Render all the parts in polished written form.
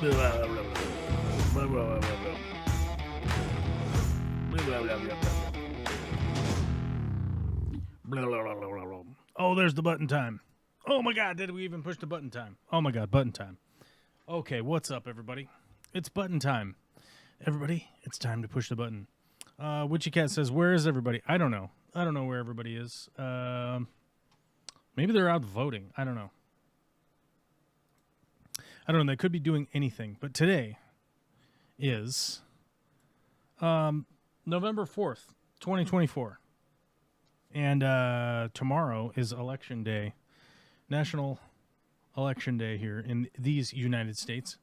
Oh, there's the button time. Oh my God, did we even push the button time? Oh my God, button time. Okay, what's up, everybody? It's button time. Everybody, it's time to push the button. Witchy Cat says, where is everybody? I don't know. I don't know where everybody is. Maybe they're out voting. I don't know. They could be doing anything. But today is November 4th, 2024. And tomorrow is Election Day, National Election Day here in these United States.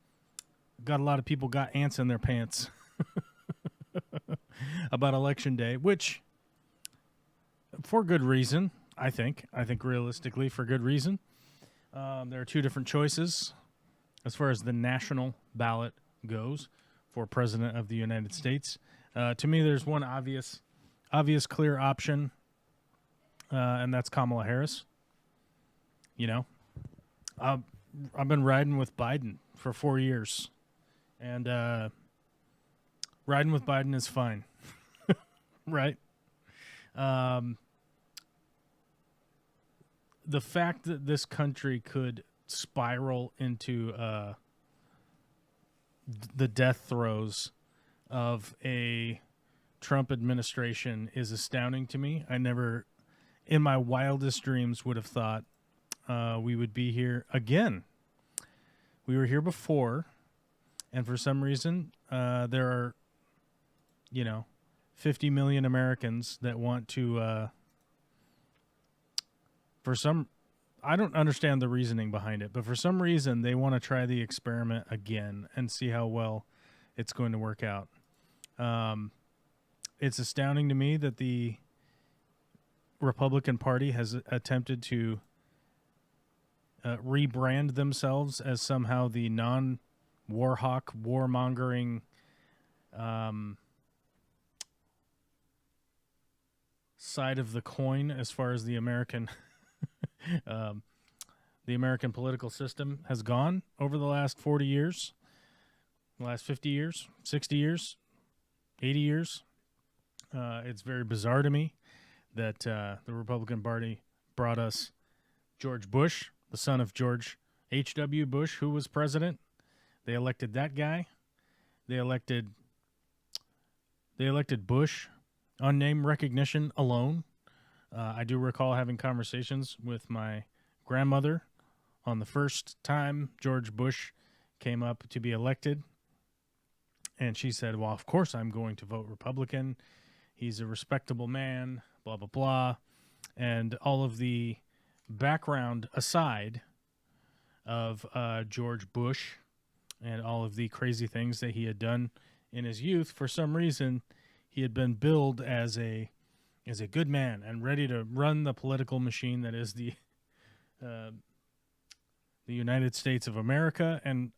Got a lot of people got ants in their pants about Election Day, which, for good reason, I think realistically for good reason. There are two different choices as far as the national ballot goes for President of the United States. To me, there's one obvious, clear option, and that's Kamala Harris. You know, I've been riding with Biden for 4 years, and riding with Biden is fine, right? The fact that this country could spiral into the death throes of a Trump administration is astounding to me. I never, in my wildest dreams, would have thought we would be here again. We were here before, and for some reason, there are, 50 million Americans that want to, I don't understand the reasoning behind it, but for some reason, they want to try the experiment again and see how well it's going to work out. It's astounding to me that the Republican Party has attempted to rebrand themselves as somehow the non-warhawk, warmongering side of the coin as far as the American political system has gone over the last 40 years, the last 50 years, 60 years, 80 years. It's very bizarre to me that the Republican Party brought us George Bush, the son of George H.W. Bush, who was president. They elected that guy. They elected Bush on name recognition alone. I do recall having conversations with my grandmother on the first time George Bush came up to be elected. And she said, well, of course I'm going to vote Republican. He's a respectable man, blah, blah, blah. And all of the background aside of George Bush and all of the crazy things that he had done in his youth, for some reason, he had been billed as a good man and ready to run the political machine that is the United States of America. And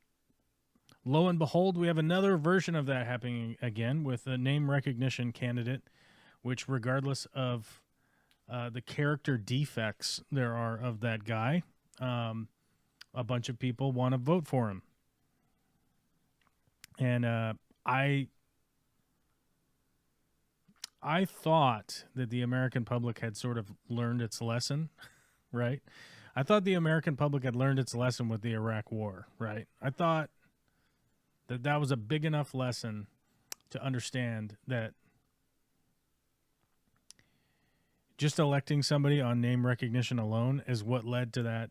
lo and behold, we have another version of that happening again with a name recognition candidate, which, regardless of the character defects there are of that guy, a bunch of people want to vote for him. And I thought that the American public had sort of learned its lesson, right? I thought the American public had learned its lesson with the Iraq War, right? I thought that was a big enough lesson to understand that just electing somebody on name recognition alone is what led to that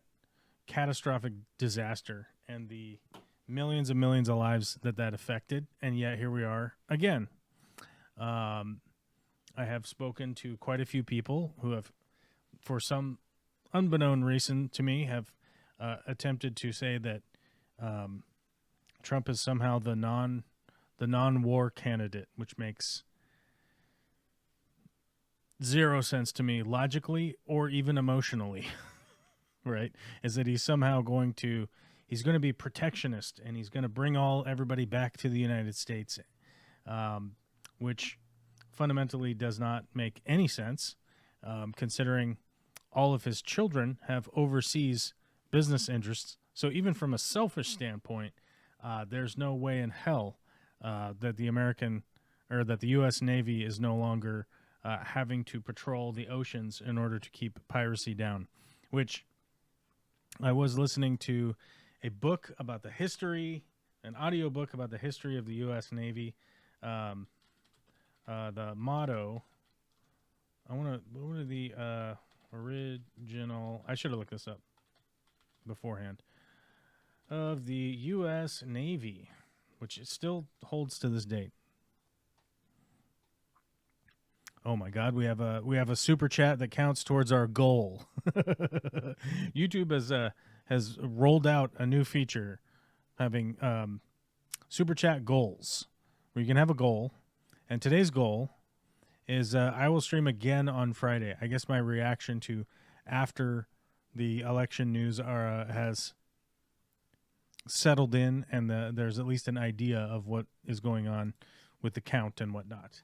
catastrophic disaster and the millions and millions of lives that affected. And yet here we are again. I have spoken to quite a few people who have, for some unbeknown reason to me, have attempted to say that Trump is somehow the non-war candidate, which makes zero sense to me logically or even emotionally, right? Is that he's somehow going to be protectionist and he's going to bring everybody back to the United States, which fundamentally does not make any sense, considering all of his children have overseas business interests. So even from a selfish standpoint, there's no way in hell that the U.S. Navy is no longer having to patrol the oceans in order to keep piracy down. Which I was listening to a book about the history, an audio book about the history of the U.S. Navy. The motto. What are the original? I should have looked this up beforehand. Of the U.S. Navy, which it still holds to this date. Oh my God, we have a super chat that counts towards our goal. YouTube has rolled out a new feature, having super chat goals, where you can have a goal, and today's goal is I will stream again on Friday. I guess my reaction to after the election news has settled in, and there's at least an idea of what is going on with the count and whatnot.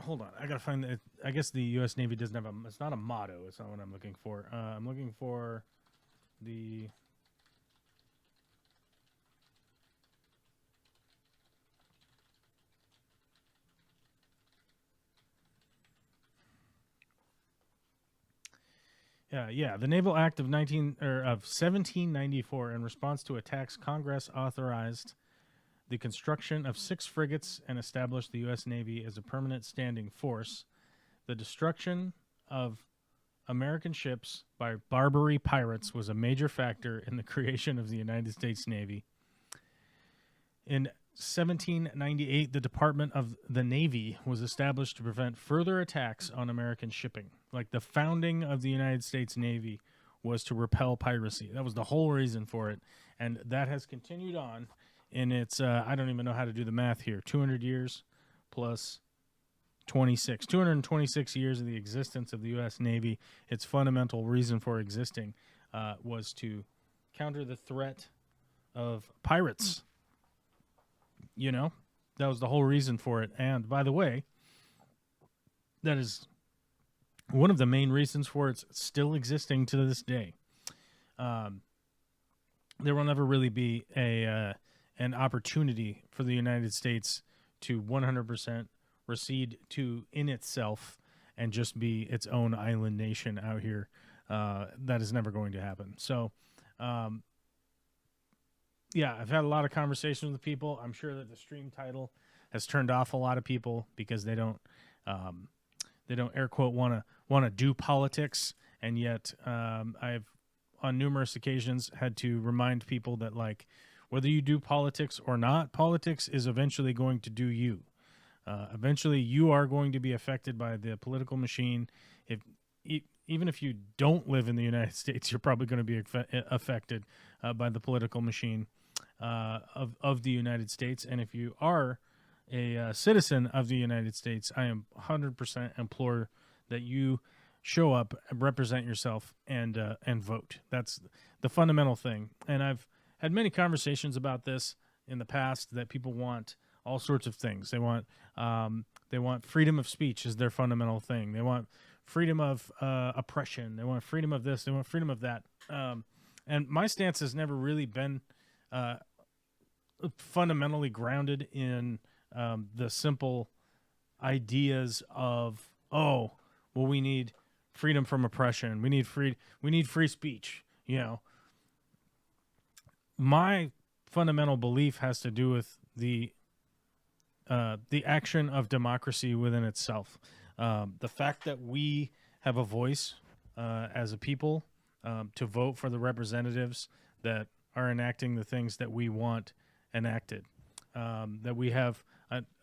Hold on, I gotta find it. I guess the U.S. Navy doesn't have it's not a motto. It's not what I'm looking for. I'm looking for the. Yeah. The Naval Act of 1794, in response to attacks, Congress authorized the construction of 6 frigates and established the U.S. Navy as a permanent standing force. The destruction of American ships by Barbary pirates was a major factor in the creation of the United States Navy. In 1798, the Department of the Navy was established to prevent further attacks on American shipping. Like, the founding of the United States Navy was to repel piracy. That was the whole reason for it. And that has continued on in its, I don't even know how to do the math here, 200 years plus 26. 226 years of the existence of the U.S. Navy. Its fundamental reason for existing was to counter the threat of pirates. You know, that was the whole reason for it. And by the way, that is one of the main reasons for its still existing to this day. There will never really be an opportunity for the United States to 100% recede to in itself and just be its own island nation out here. That is never going to happen. So, yeah, I've had a lot of conversations with people. I'm sure that the stream title has turned off a lot of people because they don't air quote want to do politics, and yet I've on numerous occasions had to remind people that, like, whether you do politics or not, politics is eventually going to do you. Eventually, you are going to be affected by the political machine. Even if you don't live in the United States, you're probably going to be affected by the political machine of the United States. And if you are a citizen of the United States, I am 100% implore that you show up, represent yourself, and vote. That's the fundamental thing. And I've had many conversations about this in the past, that people want all sorts of things. They want freedom of speech is their fundamental thing. They want freedom of oppression. They want freedom of this. They want freedom of that. And my stance has never really been fundamentally grounded in the simple ideas of, oh, well, we need freedom from oppression. We need free speech. You know, my fundamental belief has to do with the action of democracy within itself. The fact that we have a voice as a people to vote for the representatives that are enacting the things that we want enacted. That we have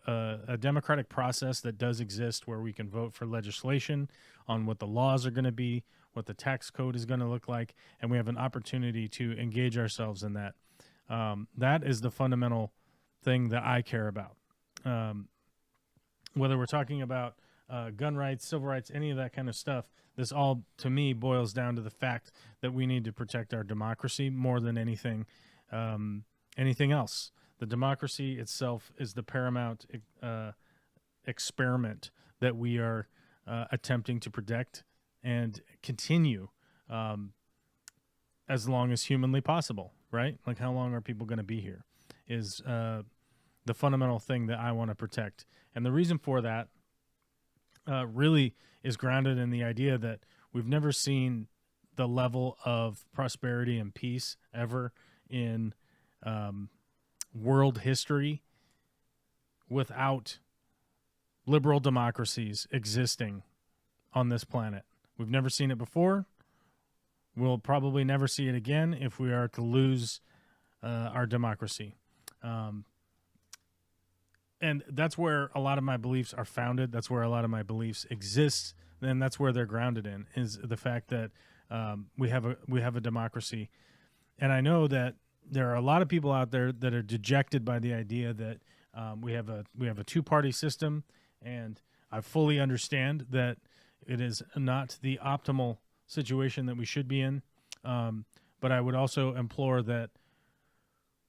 a democratic process that does exist where we can vote for legislation on what the laws are going to be, what the tax code is going to look like, and we have an opportunity to engage ourselves in that. That is the fundamental thing that I care about. Whether we're talking about gun rights, civil rights, any of that kind of stuff, this all, to me, boils down to the fact that we need to protect our democracy more than anything else. The democracy itself is the paramount experiment that we are attempting to protect and continue as long as humanly possible, right? Like, how long are people going to be here is the fundamental thing that I want to protect. And the reason for that really is grounded in the idea that we've never seen the level of prosperity and peace ever in world history without liberal democracies existing on this planet. We've never seen it before. We'll probably never see it again if we are to lose our democracy. And that's where a lot of my beliefs are founded. That's where a lot of my beliefs exist. And that's where they're grounded in, is the fact that we have a democracy. And I know that there are a lot of people out there that are dejected by the idea that we have a two-party system, and I fully understand that it is not the optimal situation that we should be in. But I would also implore that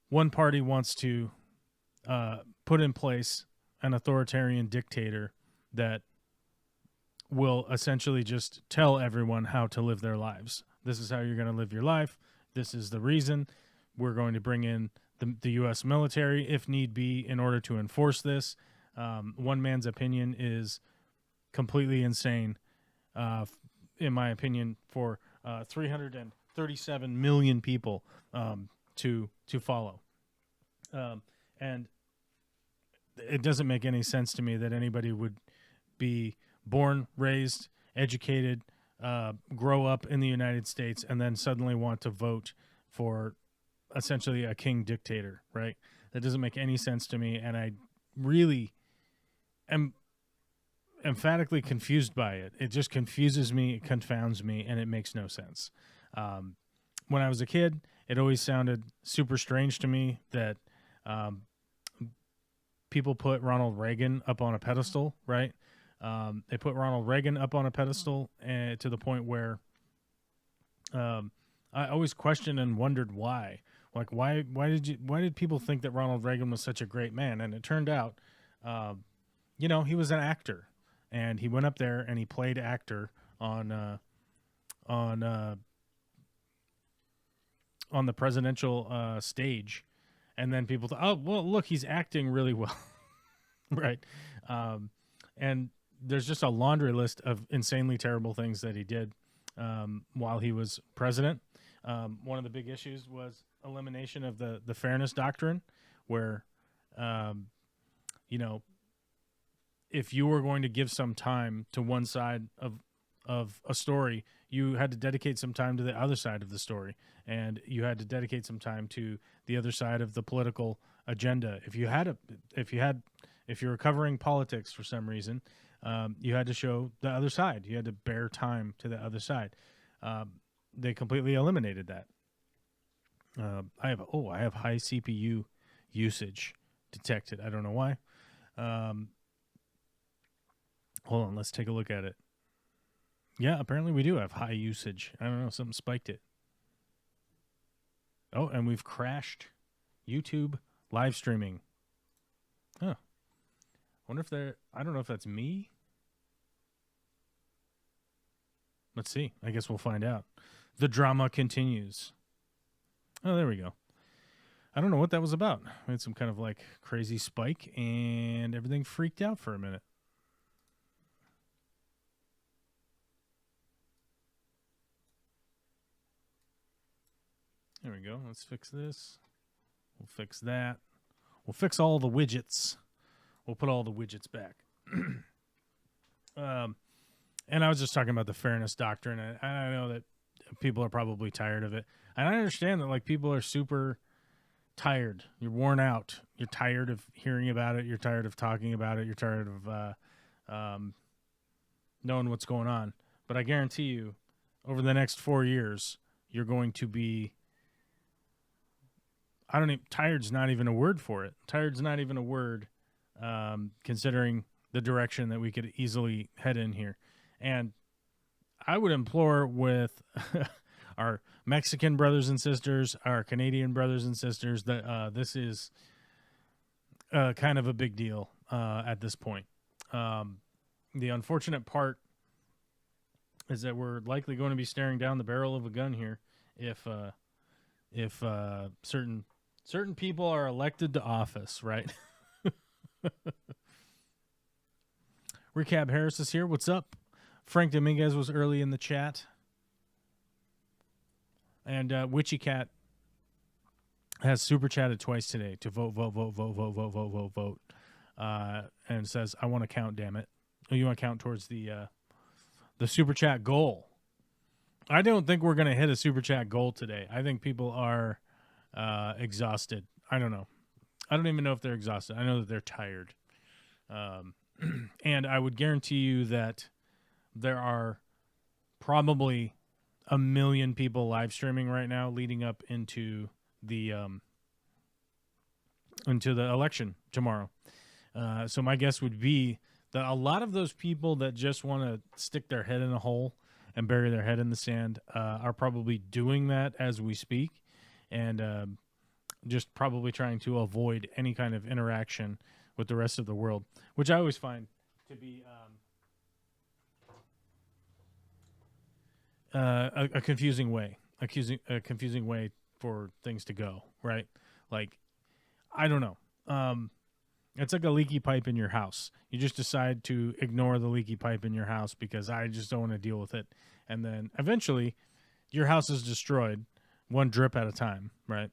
one party wants to put in place an authoritarian dictator that will essentially just tell everyone how to live their lives. This is how you're going to live your life. This is the reason. We're going to bring in the U.S. military, if need be, in order to enforce this. One man's opinion is completely insane, in my opinion, for 337 million people to follow. And it doesn't make any sense to me that anybody would be born, raised, educated, grow up in the United States, and then suddenly want to vote for essentially a king dictator, right? That doesn't make any sense to me, and I really am emphatically confused by it. It just confuses me, it confounds me, and it makes no sense. When I was a kid, it always sounded super strange to me that people put Ronald Reagan up on a pedestal, right? They put Ronald Reagan up on a pedestal to the point where I always questioned and wondered why. Like, why did people think that Ronald Reagan was such a great man? And it turned out, he was an actor, and he went up there and he played actor on the presidential stage, and then people thought, oh, well, look, he's acting really well, right? And there's just a laundry list of insanely terrible things that he did while he was president. One of the big issues was elimination of the fairness doctrine, where, if you were going to give some time to one side of a story, you had to dedicate some time to the other side of the story, and you had to dedicate some time to the other side of the political agenda. If you were covering politics for some reason, you had to show the other side. You had to bear time to the other side. They completely eliminated that. I have high CPU usage detected. I don't know why. Hold on, let's take a look at it. Yeah, apparently we do have high usage. I don't know, something spiked it. Oh, and we've crashed YouTube live streaming. Huh. Wonder if I don't know if that's me. Let's see. I guess we'll find out. The drama continues. Oh, there we go. I don't know what that was about. We had some kind of like crazy spike and everything freaked out for a minute. There we go. Let's fix this. We'll fix that. We'll fix all the widgets. We'll put all the widgets back. And I was just talking about the fairness doctrine. And I know that people are probably tired of it. And I understand that, like, people are super tired. You're worn out. You're tired of hearing about it. You're tired of talking about it. You're tired of knowing what's going on. But I guarantee you, over the next 4 years, you're going to be... tired's not even a word for it. Tired's not even a word, considering the direction that we could easily head in here. And I would implore with our Mexican brothers and sisters, our Canadian brothers and sisters, that this is kind of a big deal at this point. The unfortunate part is that we're likely going to be staring down the barrel of a gun here if certain people are elected to office, right? Recap Harris is here. What's up? Frank Dominguez was early in the chat. And Witchy Cat has super chatted twice today to vote. And says, I want to count, damn it. Oh, you want to count towards the super chat goal. I don't think we're going to hit a super chat goal today. I think people are exhausted. I don't know. I don't even know if they're exhausted. I know that they're tired. And I would guarantee you that there are probably 1 million people live streaming right now leading up into the election tomorrow. So my guess would be that a lot of those people that just want to stick their head in a hole and bury their head in the sand are probably doing that as we speak, and just probably trying to avoid any kind of interaction with the rest of the world, which I always find to be a confusing way, a confusing way for things to go, right? Like, I don't know. It's like a leaky pipe in your house. You just decide to ignore the leaky pipe in your house because I just don't want to deal with it. And then eventually your house is destroyed one drip at a time, right?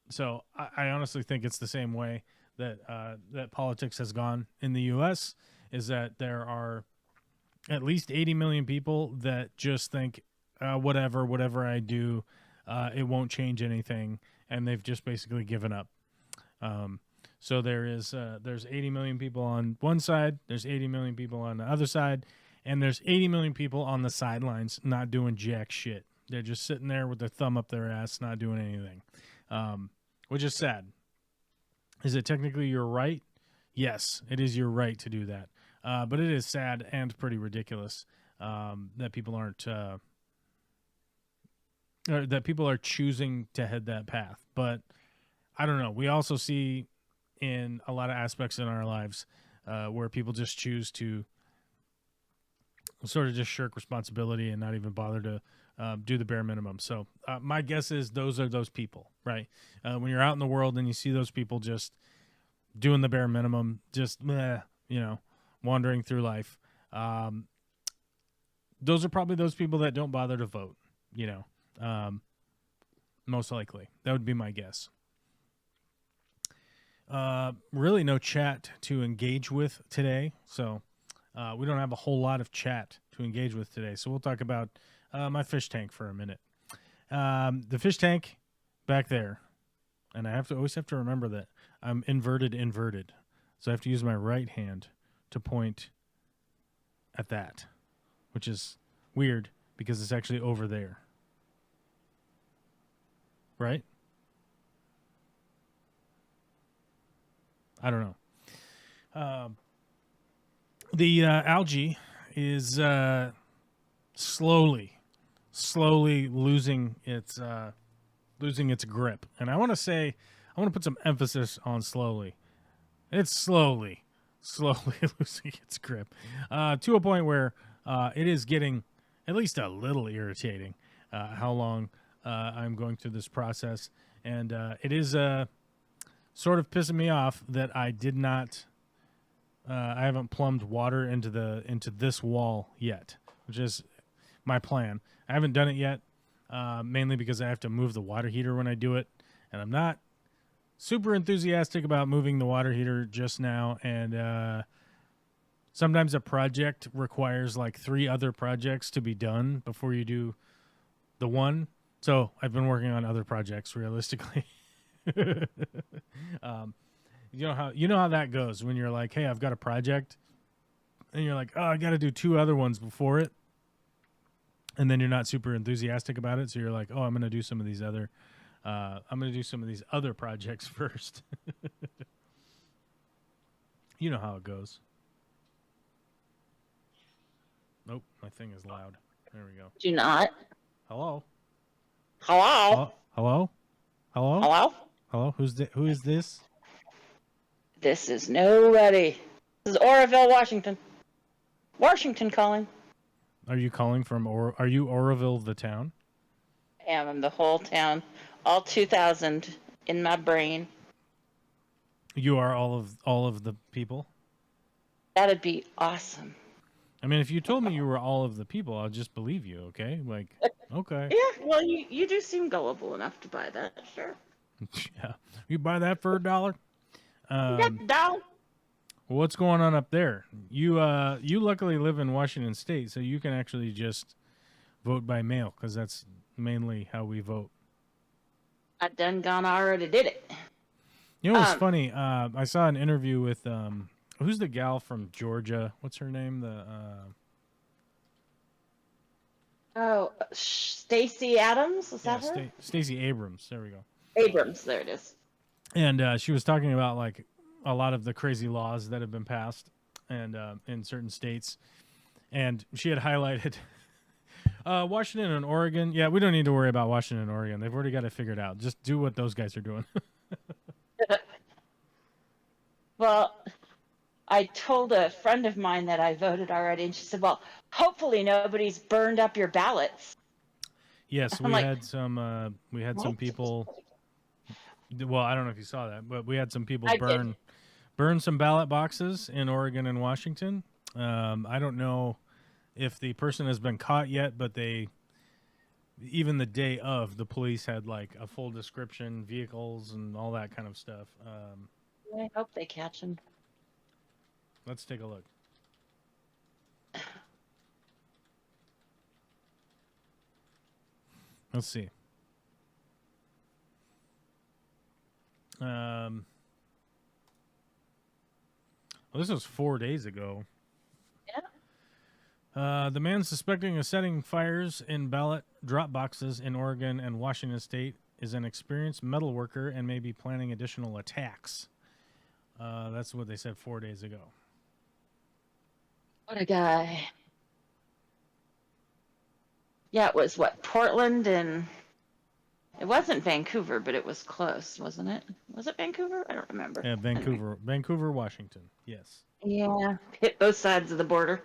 So I honestly think it's the same way that that politics has gone in the U.S., is that there are at least 80 million people that just think, whatever I do, it won't change anything, and they've just basically given up. So there's 80 million people on one side, there's 80 million people on the other side, and there's 80 million people on the sidelines not doing jack shit. They're just sitting there with their thumb up their ass, not doing anything, which is sad. Is it technically your right? Yes, it is your right to do that. But it is sad and pretty ridiculous that people aren't that people are choosing to head that path. But I don't know. We also see in a lot of aspects in our lives where people just choose to sort of just shirk responsibility and not even bother to do the bare minimum. So my guess is those are those people, right? When you're out in the world and you see those people just doing the bare minimum, just, wandering through life, those are probably those people that don't bother to vote, most likely. That would be my guess. Really no chat to engage with today, so we don't have a whole lot of chat to engage with today. So we'll talk about my fish tank for a minute. The fish tank back there, and I always have to remember that I'm inverted, so I have to use my right hand to point at that, which is weird because it's actually over there, right? I don't know. The algae is slowly losing its grip, and I want to put some emphasis on slowly. It's slowly losing its grip to a point where it is getting at least a little irritating how long I'm going through this process, and it is sort of pissing me off that I did not. I haven't plumbed water into this wall yet, which is my plan. I haven't done it yet, mainly because I have to move the water heater when I do it, and I'm not super enthusiastic about moving the water heater just now. And sometimes a project requires like 3 other projects to be done before you do the one. So I've been working on other projects realistically. You know how that goes when you're like, hey, I've got a project, and you're like, oh, I got to do 2 other ones before it, and then you're not super enthusiastic about it, so you're like, oh, I'm going to do some of these other projects first. You know how it goes. Nope, my thing is loud. There we go. Do not. Hello. Hello. Hello. Hello. Hello. Hello. Who is this? This is nobody. This is Oroville, Washington. Washington calling. Are you calling from are you Oroville the town? I am. I'm the whole town. All 2,000 in my brain. You are all of the people? That'd be awesome. I mean, if you told me you were all of the people, I'll just believe you, okay? Like, okay. Yeah, well, you do seem gullible enough to buy that, sure. Yeah. You buy that for $1? Down. What's going on up there? You luckily live in Washington State, so you can actually just vote by mail, because that's mainly how we vote. I already did it. You know what's funny? I saw an interview with who's the gal from Georgia? What's her name? Stacey Adams? Is that her? Stacey Abrams. There we go. Abrams, there it is. And she was talking about like a lot of the crazy laws that have been passed and in certain states. And she had highlighted Washington and Oregon. Yeah, we don't need to worry about Washington and Oregon. They've already got it figured out. Just do what those guys are doing. Well, I told a friend of mine that I voted already, and she said, well, hopefully nobody's burned up your ballots. Yes, we had some people. Well, I don't know if you saw that, but we had some people burn some ballot boxes in Oregon and Washington. I don't know if the person has been caught yet, but even the day of, the police had like a full description, vehicles, and all that kind of stuff. I hope they catch him. Let's take a look. Let's see. Well, this was 4 days ago. Yeah. The man suspecting of setting fires in ballot drop boxes in Oregon and Washington State is an experienced metal worker and may be planning additional attacks. That's what they said 4 days ago. What a guy. Yeah, it was Portland, and it wasn't Vancouver, but it was close, wasn't it? Was it Vancouver? I don't remember. Yeah, Vancouver, Washington. Yes. Yeah, hit both sides of the border.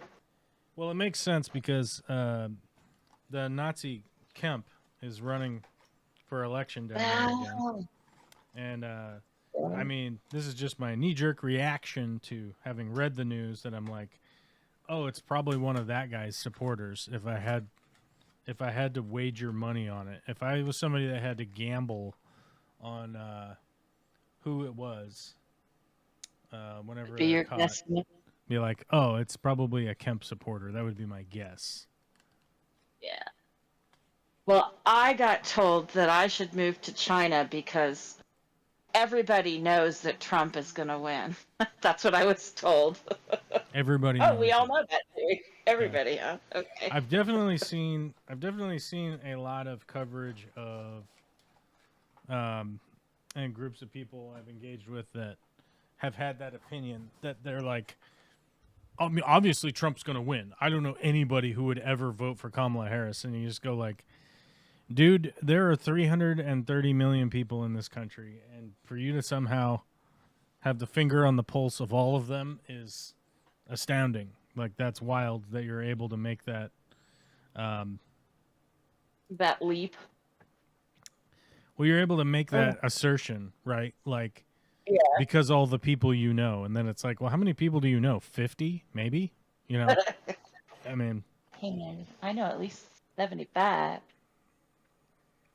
Well, it makes sense because the Nazi Kemp is running for election down there again. And I mean, this is just my knee-jerk reaction to having read the news that I'm like, oh, it's probably one of that guy's supporters. If I had to wager money on it, if I was somebody that had to gamble on who it was, whenever they're caught, be like, oh, it's probably a Kemp supporter. That would be my guess. Yeah. Well, I got told that I should move to China because everybody knows that Trump is going to win. That's what I was told. Everybody knows. Oh, we all know that too. Everybody, yeah. Huh? Okay. I've definitely seen a lot of coverage of and groups of people I've engaged with that have had that opinion that they're like, I mean, obviously Trump's going to win. I don't know anybody who would ever vote for Kamala Harris. And you just go like, dude, there are 330 million people in this country, and for you to somehow have the finger on the pulse of all of them is astounding. Like, that's wild that you're able to make that that leap. Well, you're able to make that assertion, right? Like, yeah. Because all the people you know, and then it's like, well, how many people do you know? 50, maybe? You know, I mean, hey man, I know at least 75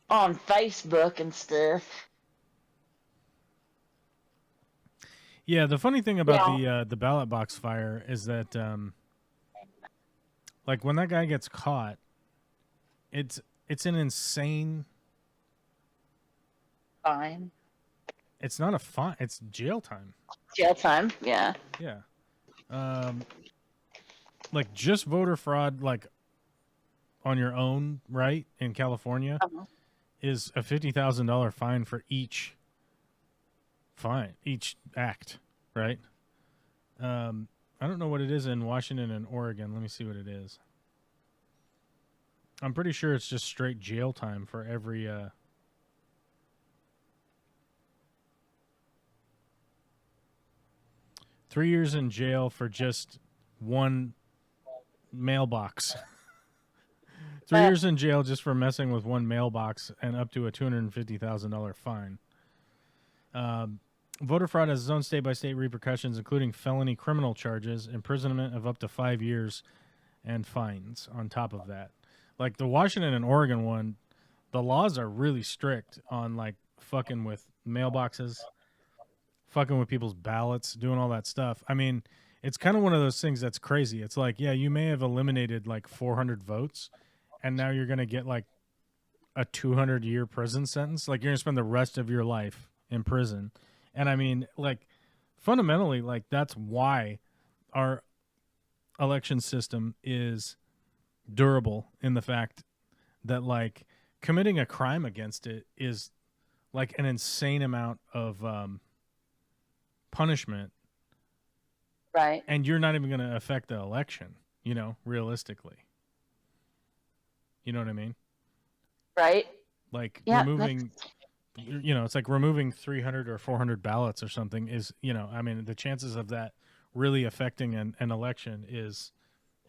on Facebook and stuff. Yeah, the funny thing about the ballot box fire is that, like, when that guy gets caught, it's an insane fine. It's not a fine. It's jail time. Jail time, yeah. Yeah. Like, just voter fraud, like, on your own, right, in California, is a $50,000 fine for each act, right? I don't know what it is in Washington and Oregon. Let me see what it is. I'm pretty sure it's just straight jail time for every 3 years in jail for just one mailbox. 3 years in jail just for messing with one mailbox and up to a $250,000 fine. Voter fraud has its own state-by-state repercussions, including felony criminal charges, imprisonment of up to 5 years, and fines on top of that. Like the Washington and Oregon one, the laws are really strict on like fucking with mailboxes, fucking with people's ballots, doing all that stuff. I mean, it's kind of one of those things that's crazy. It's like, yeah, you may have eliminated like 400 votes, and now you're going to get like a 200-year prison sentence. Like you're going to spend the rest of your life in prison. And I mean, like fundamentally, like that's why our election system is durable, in the fact that like committing a crime against it is like an insane amount of punishment, Right. and you're not even going to affect the election, realistically. You know what I mean? Right. Like Yeah, removing it's like removing 300 or 400 ballots or something is, I mean, the chances of that really affecting an election is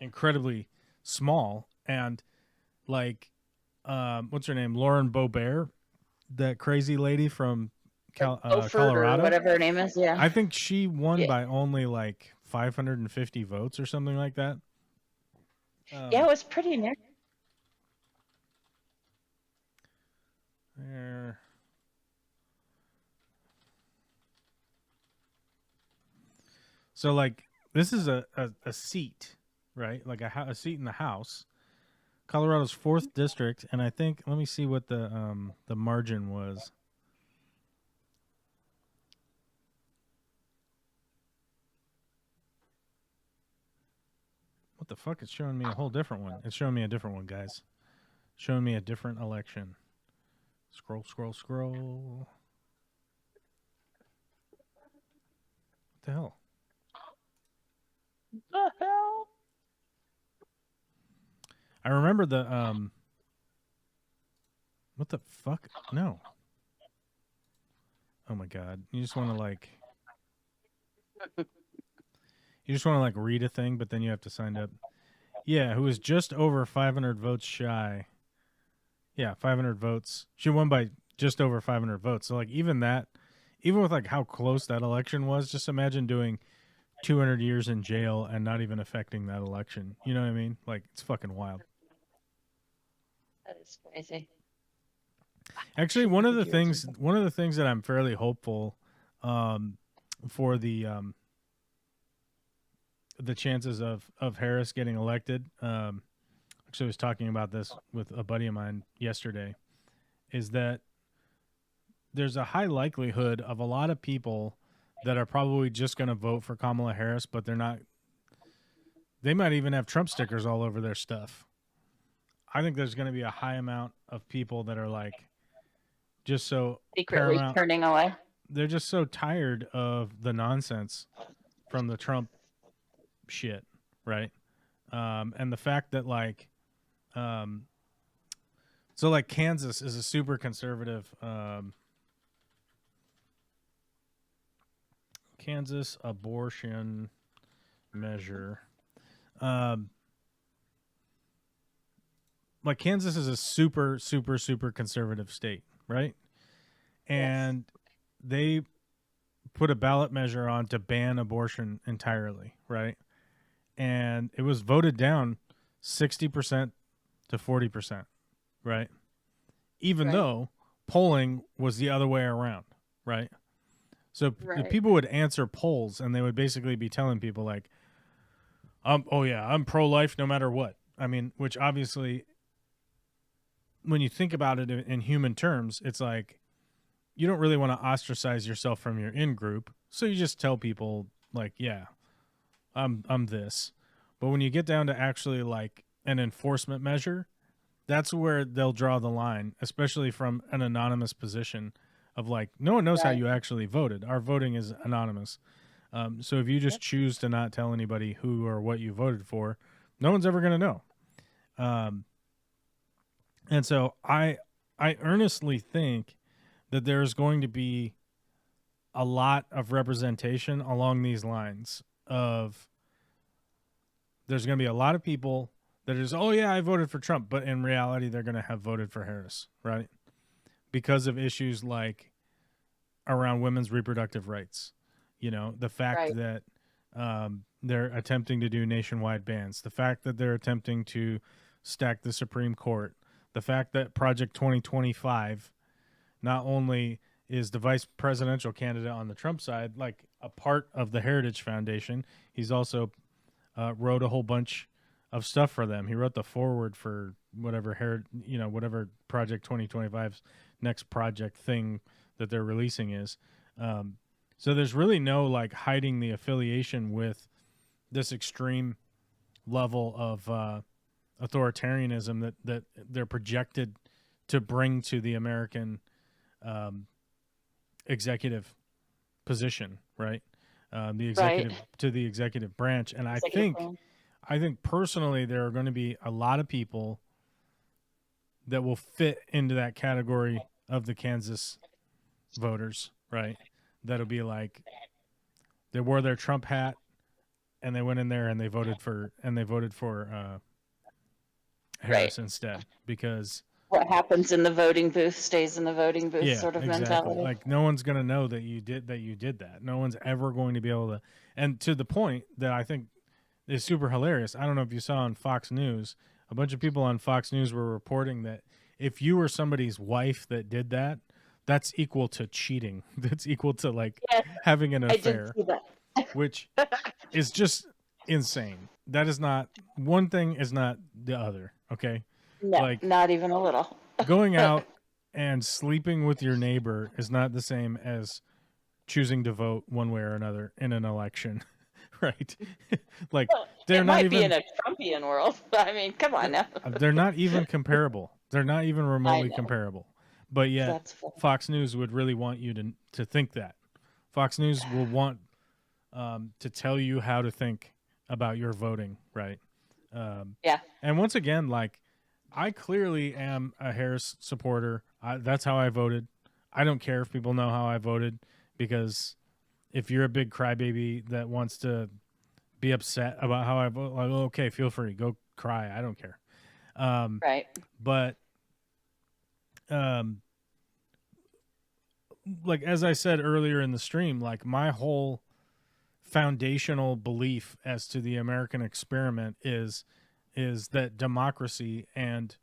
incredibly small. And like, what's her name? Lauren Boebert, that crazy lady from Colorado, or whatever her name is. Yeah. I think she won by only like 550 votes or something like that. Yeah, it was pretty near. There. So like this is a seat, right? Like a seat in the House. Colorado's 4th district, and I think, let me see what the margin was. What the fuck? It's showing me a whole different one. It's showing me a different one, guys. Showing me a different election. Scroll, scroll, scroll. What the hell? The hell? I remember the what the fuck? No. Oh my god. You just want to like read a thing, but then you have to sign up. Yeah, who was just over 500 votes shy. Yeah, 500 votes. She won by just over 500 votes. So like even with like how close that election was, just imagine doing 200 years in jail and not even affecting that election. You know what I mean? Like it's fucking wild. That is crazy. Actually, one of the things that I'm fairly hopeful for the chances of Harris getting elected. Actually, I was talking about this with a buddy of mine yesterday. Is that there's a high likelihood of a lot of people that are probably just going to vote for Kamala Harris, but they're not. They might even have Trump stickers all over their stuff. I think there's going to be a high amount of people that are like just so secretly turning away. They're just so tired of the nonsense from the Trump shit, right? And the fact that like, so like Kansas is a super conservative. Kansas abortion measure. Like Kansas is a super, super, super conservative state, right? And they put a ballot measure on to ban abortion entirely, right? And it was voted down 60% to 40%, right? Even though polling was the other way around, right? So the people would answer polls and they would basically be telling people like, oh yeah, I'm pro-life no matter what. I mean, which obviously, when you think about it in human terms, it's like you don't really want to ostracize yourself from your in-group. So you just tell people like, yeah, I'm this. But when you get down to actually like an enforcement measure, that's where they'll draw the line, especially from an anonymous position of like, no one knows how you actually voted. Our voting is anonymous. So if you just choose to not tell anybody who or what you voted for, no one's ever going to know. And so I earnestly think that there's going to be a lot of representation along these lines of there's going to be a lot of people that is, oh yeah, I voted for Trump, but in reality they're going to have voted for Harris, right? Because of issues like around women's reproductive rights. You know, the fact Right. that they're attempting to do nationwide bans, the fact that they're attempting to stack the Supreme Court, the fact that Project 2025 not only is the vice presidential candidate on the Trump side, like a part of the Heritage Foundation, he's also wrote a whole bunch of stuff for them. He wrote the forward for whatever whatever Project 2025's next project thing that they're releasing is. So there's really no like hiding the affiliation with this extreme level of authoritarianism that they're projected to bring to the American executive position, right? The executive Right. to the executive branch, and Executive plan. I think personally there are going to be a lot of people that will fit into that category of the Kansas voters, right? That'll be like they wore their Trump hat and they went in there and they voted for Right. Harris instead because What happens in the voting booth stays in the voting booth yeah, sort of exactly. mentality. Like no one's gonna know that you did that. No one's ever going to be able to. And to the point that I think is super hilarious. I don't know if you saw on Fox News, a bunch of people on Fox News were reporting that if you were somebody's wife that did that, that's equal to cheating. That's equal to like Yes, having an I did affair, see that. which is just insane. That is not one thing is not the other. Okay, No, like not even a little. going out and sleeping with your neighbor is not the same as choosing to vote one way or another in an election, right? Like Well, they're it not might be in even a Trumpian world. I mean, come on now. they're not even comparable. They're not even I remotely know. comparable. But yet That's funny. Fox News would really want you to think that. Fox News will want to tell you how to think about your voting, right? Yeah. And once again, like I clearly am a Harris supporter. That's how I voted. I don't care if people know how I voted because if you're a big crybaby that wants to be upset about how I vote, like okay, feel free, go cry. I don't care. Right. But um, like as I said earlier in the stream, like my whole foundational belief as to the American experiment is that democracy and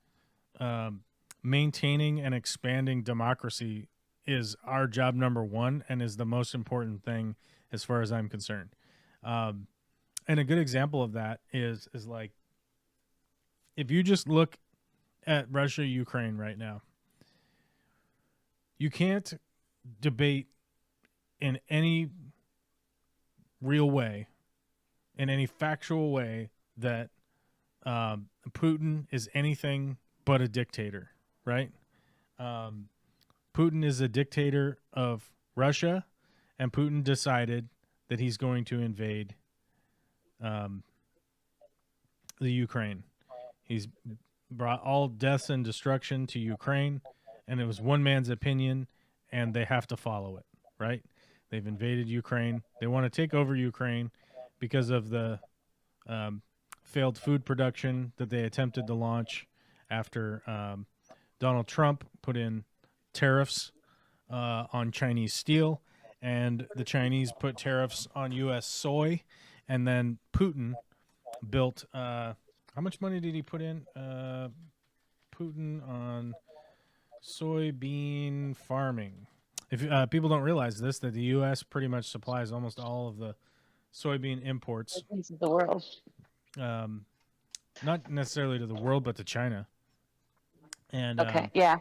maintaining and expanding democracy is our job number one and is the most important thing as far as I'm concerned. And a good example of that is like if you just look at Russia Ukraine right now, you can't debate in any real way, in any factual way, that Putin is anything but a dictator, right? Putin is a dictator of Russia, and Putin decided that he's going to invade the Ukraine. He's brought all deaths and destruction to Ukraine, and it was one man's opinion, and they have to follow it, right? They've invaded Ukraine. They want to take over Ukraine because of the failed food production that they attempted to launch after Donald Trump put in tariffs on Chinese steel, and the Chinese put tariffs on U.S. soy, and then Putin built. How much money did he put in? Putin on soybean farming. If people don't realize this, that the U.S. pretty much supplies almost all of the soybean imports, This is the world. not necessarily to the world, but to China. And Okay. Yeah.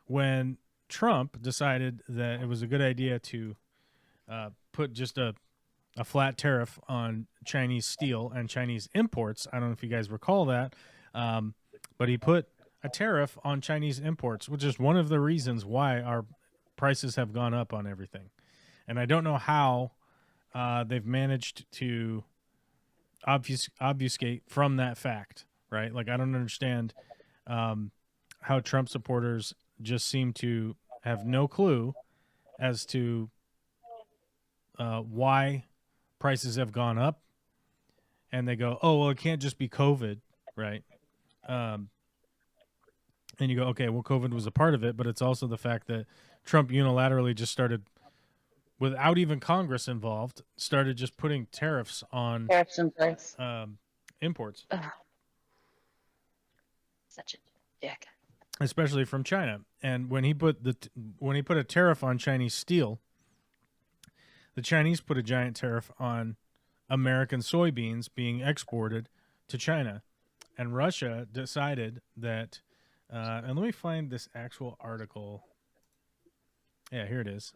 when Trump decided that it was a good idea to put just a flat tariff on Chinese steel and Chinese imports, I don't know if you guys recall that, but he put a tariff on Chinese imports, which is one of the reasons why our prices have gone up on everything. And I don't know how they've managed to obfuscate from that fact, right? Like, I don't understand how Trump supporters just seem to have no clue as to why prices have gone up, and they go, "Oh, well, it can't just be COVID, right?" Um, and you go, "Okay, well, COVID was a part of it, but it's also the fact that Trump unilaterally just started, without even Congress involved, started just putting tariffs on Tariffs in place. Imports, Ugh. Such a dick. especially from China. And when he put a tariff on Chinese steel, the Chinese put a giant tariff on American soybeans being exported to China, and Russia decided that. And let me find this actual article. Yeah, here it is.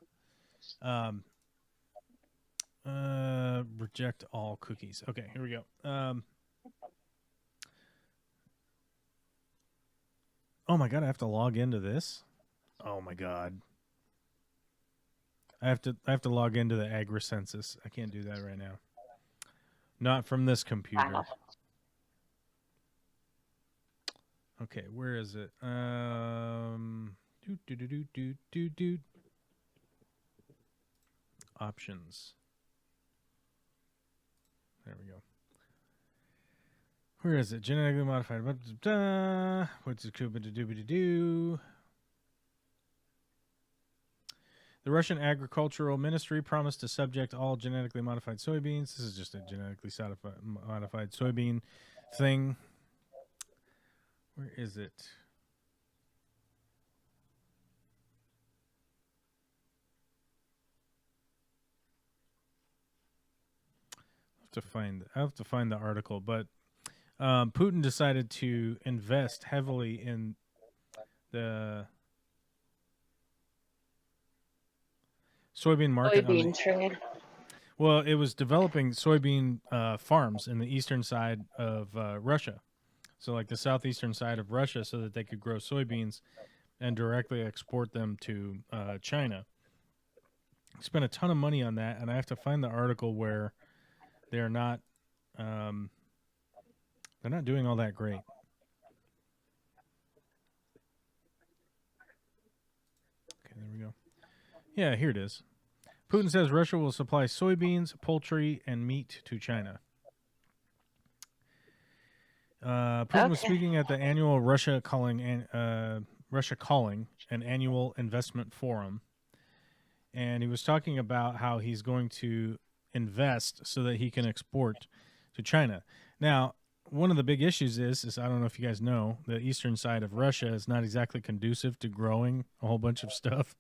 Reject all cookies. Okay, here we go. Oh my god, I have to log into this. Oh my god. I have to log into the agri-census. I can't do that right now. Not from this computer. Wow. Okay, where is it? Options. There we go. Where is it? Genetically modified. What's it? Do? The Russian Agricultural Ministry promised to subject all genetically modified soybeans. This is just a genetically modified soybean thing. Where is it? I have to find the article, but Putin decided to invest heavily in the soybean market. Soybean trade. Well, it was developing soybean farms in the eastern side of Russia. So like the southeastern side of Russia, so that they could grow soybeans and directly export them to China. Spent a ton of money on that, and I have to find the article where they're not doing all that great. Okay, there we go. Yeah, here it is. Putin says Russia will supply soybeans, poultry, and meat to China. Putin was speaking at the annual Russia Calling, an annual investment forum, and he was talking about how he's going to invest so that he can export to China. Now, one of the big issues is I don't know if you guys know, the eastern side of Russia is not exactly conducive to growing a whole bunch of stuff.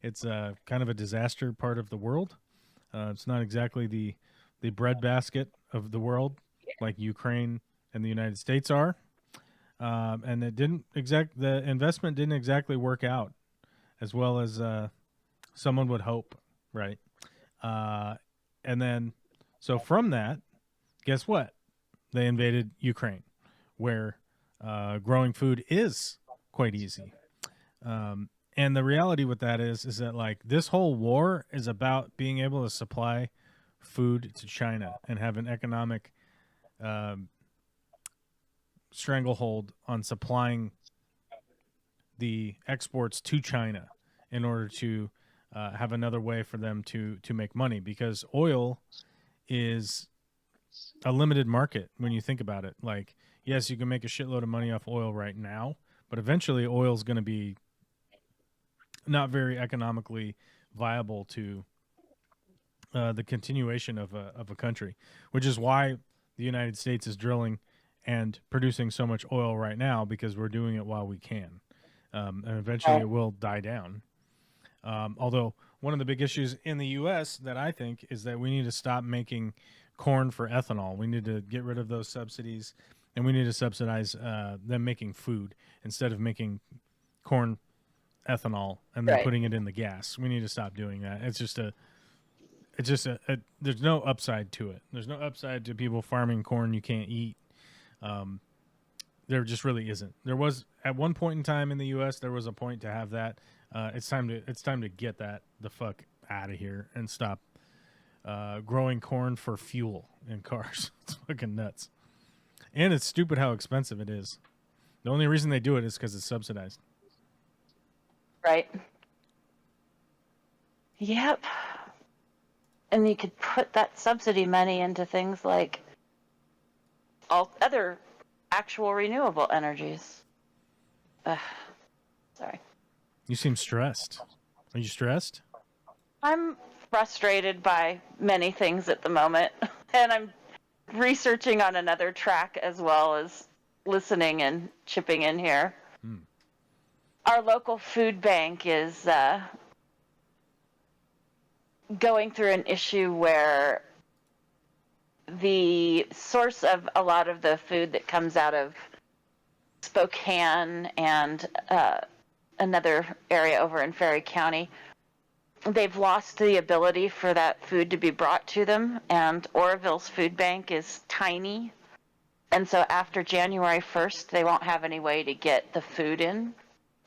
It's kind of a disaster part of the world. It's not exactly the breadbasket of the world like Ukraine and the United States are. And the investment didn't exactly work out as well as someone would hope, right? And then, so from that, guess what? They invaded Ukraine, where growing food is quite easy. And the reality with that is that like this whole war is about being able to supply food to China and have an economic stranglehold on supplying the exports to China in order to have another way for them to make money, because oil is a limited market when you think about it. Like, yes, you can make a shitload of money off oil right now, but eventually oil is going to be not very economically viable to the continuation of a country, which is why the United States is drilling and producing so much oil right now, because we're doing it while we can. And eventually it will die down. Although one of the big issues in the U.S. that I think is that we need to stop making corn for ethanol. We need to get rid of those subsidies, and we need to subsidize them making food instead of making corn ethanol and then putting it in the gas. We need to stop doing that. It's just there's no upside to it. There's no upside to people farming corn you can't eat. There just really isn't. There was at one point in time in the U.S. there was a point to have that. It's time to get that the fuck out of here and stop growing corn for fuel in cars. It's fucking nuts. And it's stupid how expensive it is. The only reason they do it is because it's subsidized. Right. Yep. And you could put that subsidy money into things like all other actual renewable energies. Sorry. You seem stressed. Are you stressed? I'm frustrated by many things at the moment, and I'm researching on another track as well as listening and chipping in here. Our local food bank is going through an issue where the source of a lot of the food that comes out of Spokane and another area over in Ferry County, they've lost the ability for that food to be brought to them, and Oroville's food bank is tiny. And so after January 1st, they won't have any way to get the food in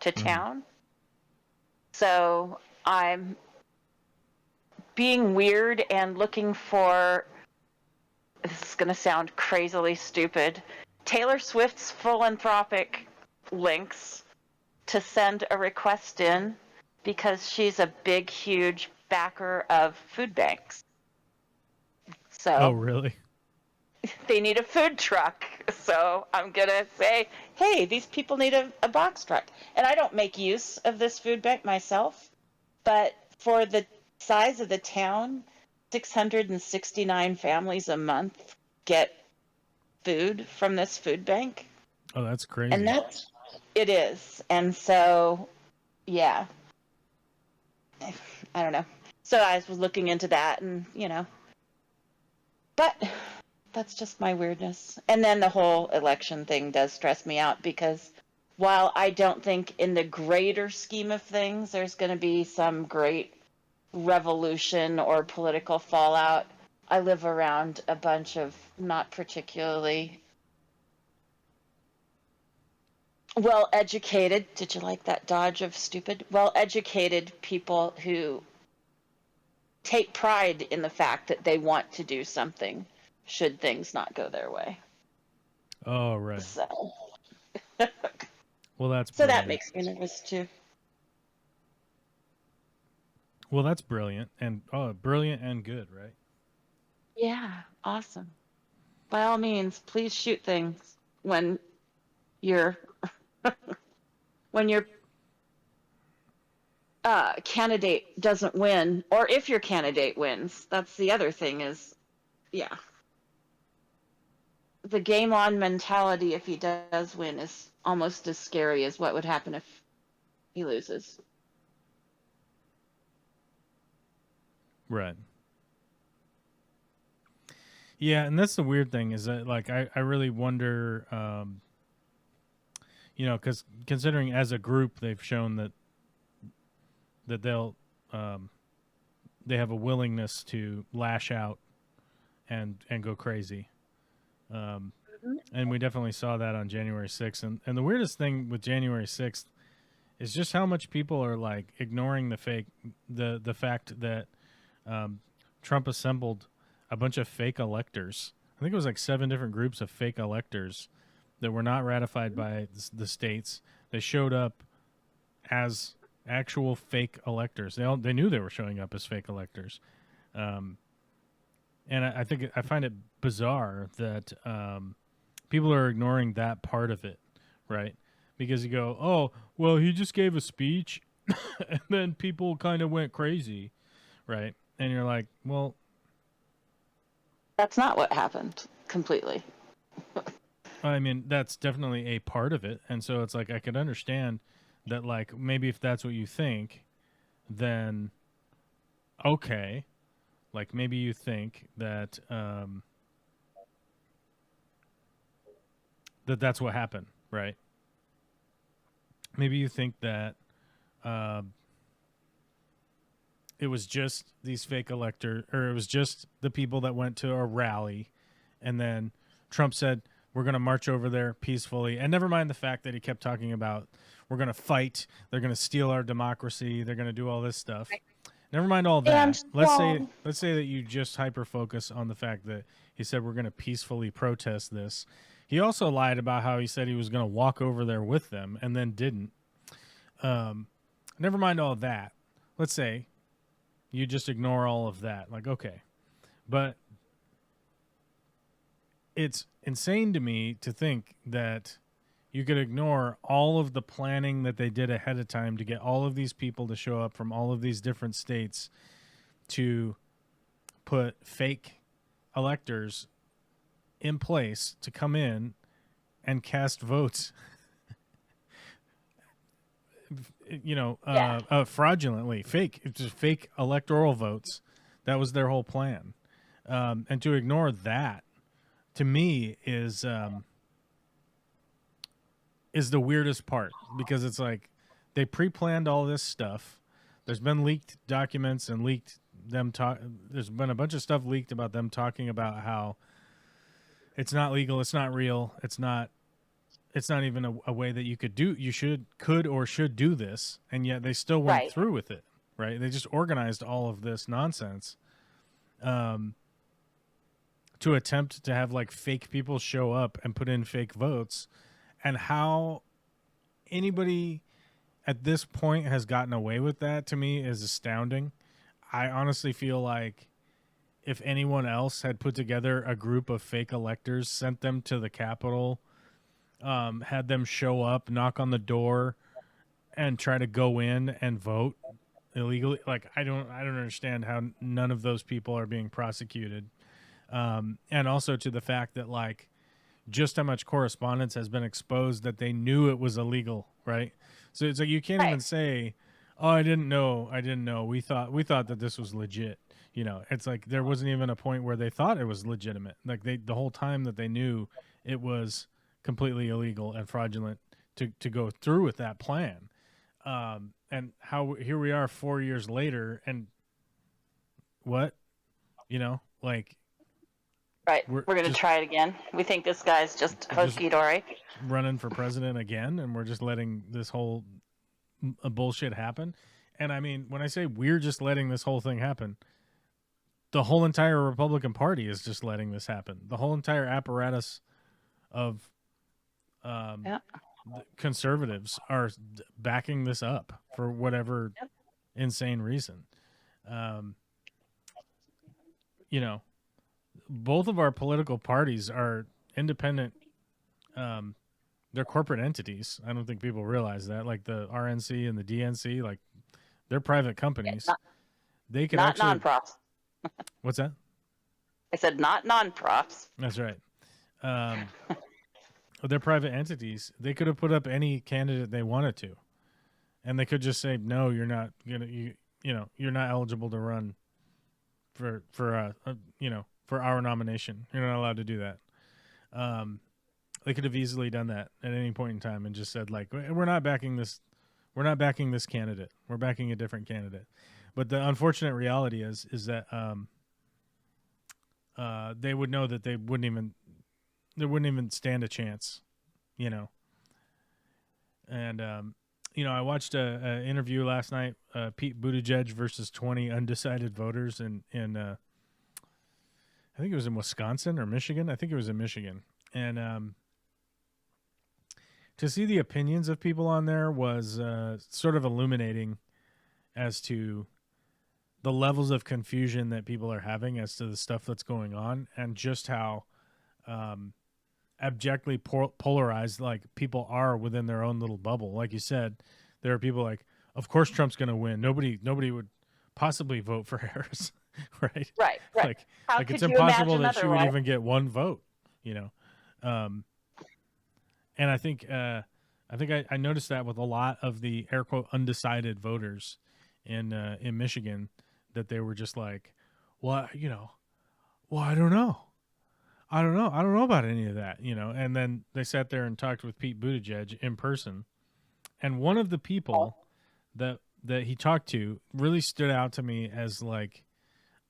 to town. So I'm being weird and looking for, this is going to sound crazily stupid, Taylor Swift's philanthropic links to send a request in because she's a big, huge backer of food banks. So Oh, really? they need a food truck. So I'm going to say, hey, these people need a box truck. And I don't make use of this food bank myself, but for the size of the town, 669 families a month get food from this food bank. Oh, that's crazy. And it is. And so, yeah. I don't know. So I was looking into that and, but that's just my weirdness. And then the whole election thing does stress me out because while I don't think in the greater scheme of things there's going to be some great revolution or political fallout, I live around a bunch of not particularly well-educated, did you like that dodge of stupid? Well-educated people who take pride in the fact that they want to do something should things not go their way. Oh, right. So, well, that's so brilliant. that makes me nervous too. Well, that's brilliant and brilliant and good, right? Yeah, awesome. By all means, please shoot things when your candidate doesn't win, or if your candidate wins. That's the other thing is, yeah. The game on mentality, if he does win, is almost as scary as what would happen if he loses. Right. Yeah, and that's the weird thing is that, like, I really wonder, because considering as a group they've shown that they'll they have a willingness to lash out and go crazy. And we definitely saw that on January 6th. And the weirdest thing with January 6th is just how much people are like ignoring the fact that Trump assembled a bunch of fake electors. I think it was like 7 different groups of fake electors that were not ratified by the states. They showed up as actual fake electors. They knew they were showing up as fake electors. And I find it bizarre that people are ignoring that part of it, right? Because you go, oh, well, he just gave a speech, and then people kind of went crazy, right? And you're like, well, that's not what happened completely. I mean, that's definitely a part of it. And so it's like, I could understand that, like, maybe if that's what you think, then okay. Like, maybe you think that that's what happened, right? Maybe you think that it was just these fake electors, or it was just the people that went to a rally, and then Trump said, we're going to march over there peacefully. And never mind the fact that he kept talking about, we're going to fight, they're going to steal our democracy, they're going to do all this stuff. Never mind all that. Let's say that you just hyper focus on the fact that he said we're going to peacefully protest this. He also lied about how he said he was going to walk over there with them and then didn't. Never mind all that. Let's say, you just ignore all of that. Like, okay. But it's insane to me to think that you could ignore all of the planning that they did ahead of time to get all of these people to show up from all of these different states to put fake electors in place to come in and cast votes, fraudulently, just fake electoral votes. That was their whole plan. And to ignore that, to me, is the weirdest part, because it's like they pre-planned all this stuff. There's been leaked documents and there's been a bunch of stuff leaked about them talking about how it's not legal, it's not real, it's not even a way that you could or should do this, and yet they still went through with it, right? They just organized all of this nonsense to attempt to have like fake people show up and put in fake votes. And how anybody at this point has gotten away with that, to me, is astounding. I honestly feel like if anyone else had put together a group of fake electors, sent them to the Capitol, had them show up, knock on the door, and try to go in and vote illegally, like I don't understand how none of those people are being prosecuted. And also to the fact that like just how much correspondence has been exposed that they knew it was illegal, right? So it's like you can't even say, "Oh, I didn't know. We thought that this was legit." You know, it's like there wasn't even a point where they thought it was legitimate. Like the whole time that they knew it was completely illegal and fraudulent to go through with that plan. And how here we are 4 years later, and what, like. Right. We're going to try it again. We think this guy's just hokey-dory. Running for president again, and we're just letting this whole bullshit happen. And I mean, when I say we're just letting this whole thing happen, the whole entire Republican Party is just letting this happen. The whole entire apparatus of conservatives are backing this up for whatever insane reason. Both of our political parties are independent. They're corporate entities. I don't think people realize that. Like the RNC and the DNC, like they're private companies. They could not actually non-profs. What's that? I said not non-profs. That's right. They're private entities. They could have put up any candidate they wanted to, and they could just say, "No, you're not gonna. You're not eligible to run for our nomination. You're not allowed to do that." They could have easily done that at any point in time and just said, like, "We're not backing this. We're not backing this candidate. We're backing a different candidate." But the unfortunate reality is that they would know that they wouldn't even stand a chance, And I watched a interview last night, Pete Buttigieg versus 20 undecided voters in I think it was in Wisconsin or Michigan. I think it was in Michigan. And to see the opinions of people on there was sort of illuminating as to the levels of confusion that people are having as to the stuff that's going on, and just how abjectly polarized like people are within their own little bubble. Like you said, there are people like, of course Trump's going to win. Nobody would possibly vote for Harris. Right. Like it's impossible that she would even get one vote, And I think I noticed that with a lot of the air quote undecided voters in Michigan, that they were just like, well, I don't know. I don't know about any of that, And then they sat there and talked with Pete Buttigieg in person, and one of the people that he talked to really stood out to me as like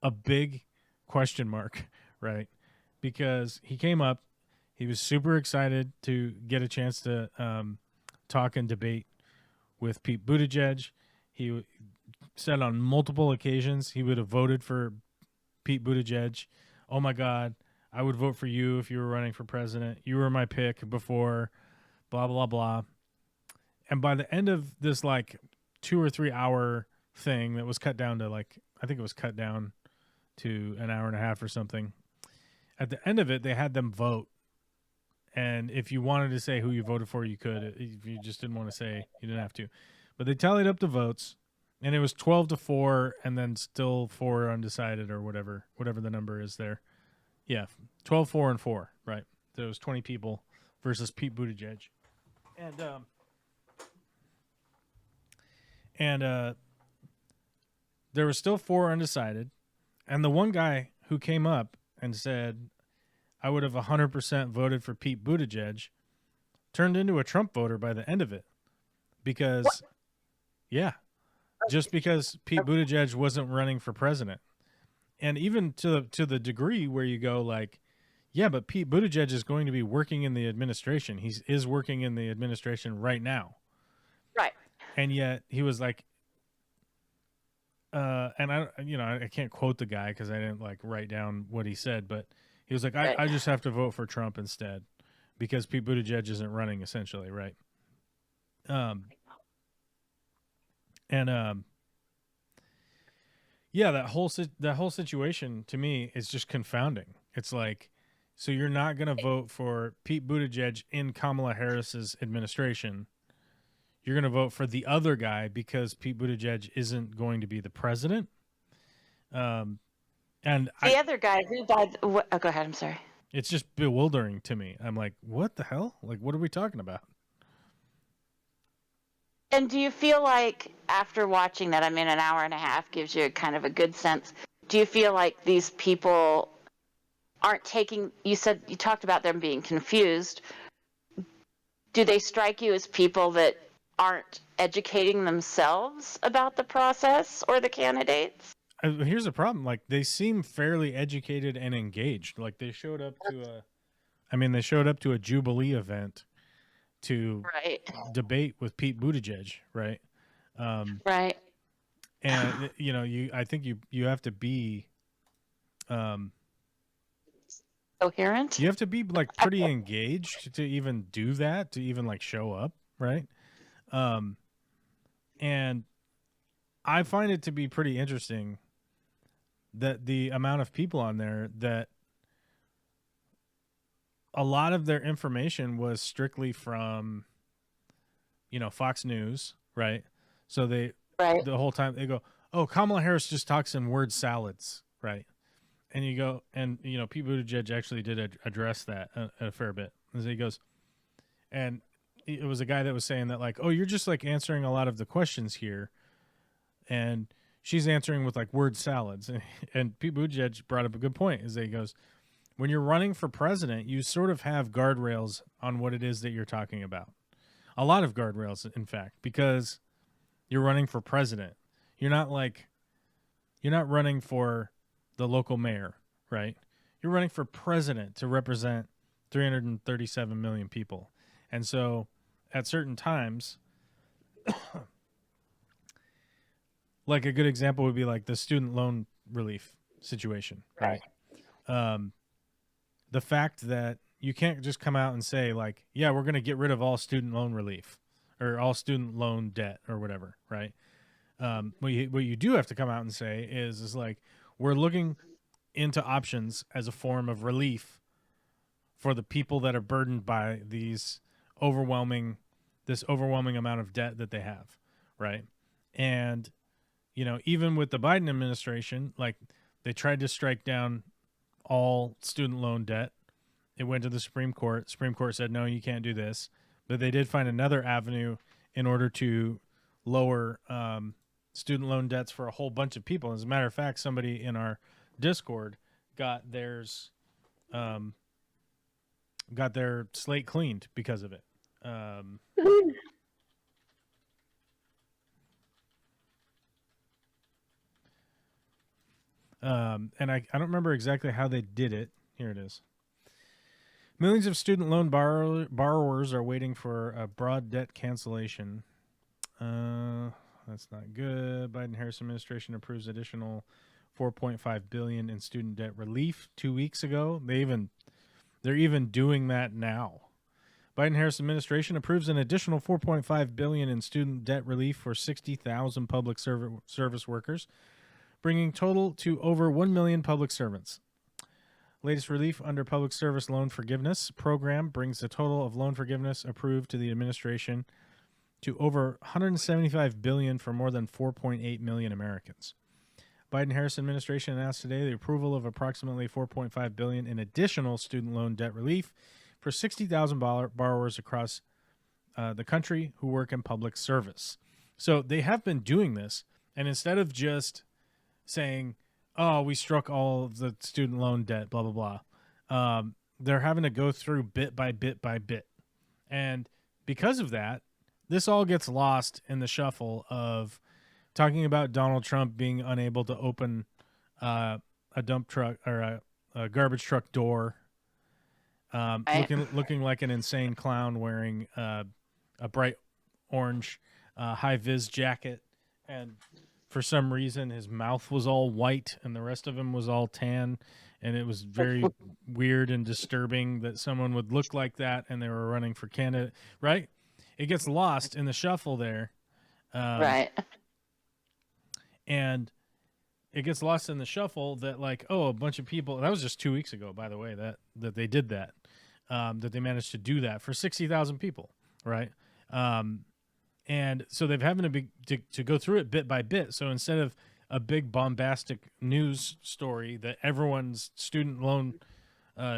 a big question mark, right? Because he came up, he was super excited to get a chance to talk and debate with Pete Buttigieg. He said on multiple occasions he would have voted for Pete Buttigieg. Oh my God, I would vote for you if you were running for president. You were my pick before, blah, blah, blah. And by the end of this like 2 or 3 hour thing that was cut down to like, I think it was cut down to an hour and a half or something. At the end of it, they had them vote. And if you wanted to say who you voted for, you could. If you just didn't want to say, you didn't have to. But they tallied up the votes, and it was 12-4, and then still 4 undecided or whatever the number is there. Yeah, 12, 4, and 4, right? There was 20 people versus Pete Buttigieg. And there were still 4 undecided. And the one guy who came up and said, I would have 100% voted for Pete Buttigieg, turned into a Trump voter by the end of it. Because, What? Yeah, just because Pete Buttigieg wasn't running for president. And even to the degree where you go like, yeah, but Pete Buttigieg is going to be working in the administration. He is working in the administration right now. Right. And yet he was like, and I can't quote the guy because I didn't like write down what he said, but he was like, I just have to vote for Trump instead because Pete Buttigieg isn't running, essentially, right? Yeah, that whole situation to me is just confounding. It's like, so you're not going to vote for Pete Buttigieg in Kamala Harris's administration. You're going to vote for the other guy because Pete Buttigieg isn't going to be the president. And the other guy who died. Oh, go ahead. I'm sorry. It's just bewildering to me. I'm like, what the hell? Like, what are we talking about? And do you feel like after watching that, I mean, an hour and a half gives you kind of a good sense. Do you feel like these people aren't taking, you talked about them being confused. Do they strike you as people that aren't educating themselves about the process or the candidates? Here's the problem. Like, they seem fairly educated and engaged. Like, they showed up to a Jubilee event to debate with Pete Buttigieg, right? Right. And I think you have to be coherent. You have to be like pretty engaged to even do that, to even like show up, right? And I find it to be pretty interesting that the amount of people on there that a lot of their information was strictly from, Fox News, right? So the whole time they go, oh, Kamala Harris just talks in word salads, right? And you go, and Pete Buttigieg actually did address that a fair bit. As he goes, and it was a guy that was saying that like, oh, you're just like answering a lot of the questions here, and she's answering with like word salads. And Pete Buttigieg brought up a good point. Is that he goes, when you're running for president, you sort of have guardrails on what it is that you're talking about. A lot of guardrails, in fact, because you're running for president. You're not running for the local mayor, right? You're running for president to represent 337 million people. And so at certain times, like a good example would be like the student loan relief situation, right? The fact that you can't just come out and say like, yeah, we're going to get rid of all student loan relief or all student loan debt or whatever, right? What you do have to come out and say is like, we're looking into options as a form of relief for the people that are burdened by this overwhelming amount of debt that they have, right? And even with the Biden administration, like they tried to strike down all student loan debt. It went to the Supreme Court. Supreme Court said, no, you can't do this. But they did find another avenue in order to lower student loan debts for a whole bunch of people. As a matter of fact, somebody in our Discord got their slate cleaned because of it. And I don't remember exactly how they did it. Here it is. Millions of student loan borrowers are waiting for a broad debt cancellation. That's not good. Biden-Harris administration approves additional $4.5 billion in student debt relief 2 weeks ago. They're even doing that now. Biden-Harris administration approves an additional $4.5 billion in student debt relief for 60,000 public service workers. bringing total to over 1 million public servants. Latest relief under Public Service Loan Forgiveness Program brings the total of loan forgiveness approved to the administration to over $175 billion for more than 4.8 million Americans. Biden-Harris administration announced today the approval of approximately $4.5 billion in additional student loan debt relief for 60,000 borrowers across the country who work in public service. So they have been doing this, and instead of just saying, oh, we struck all of the student loan debt, blah, blah, blah, they're having to go through bit by bit by bit. And because of that, this all gets lost in the shuffle of talking about Donald Trump being unable to open a dump truck or a garbage truck door, looking like an insane clown wearing a bright orange high-vis jacket, and for some reason his mouth was all white and the rest of him was all tan, and it was very weird and disturbing that someone would look like that and they were running for candidate, right? It gets lost in the shuffle there. Right. And it gets lost in the shuffle that, like, oh, a bunch of people, that was just 2 weeks ago, by the way, that they did that, that they managed to do that for 60,000 people, right? And so they've having to go through it bit by bit. So instead of a big bombastic news story that everyone's student loan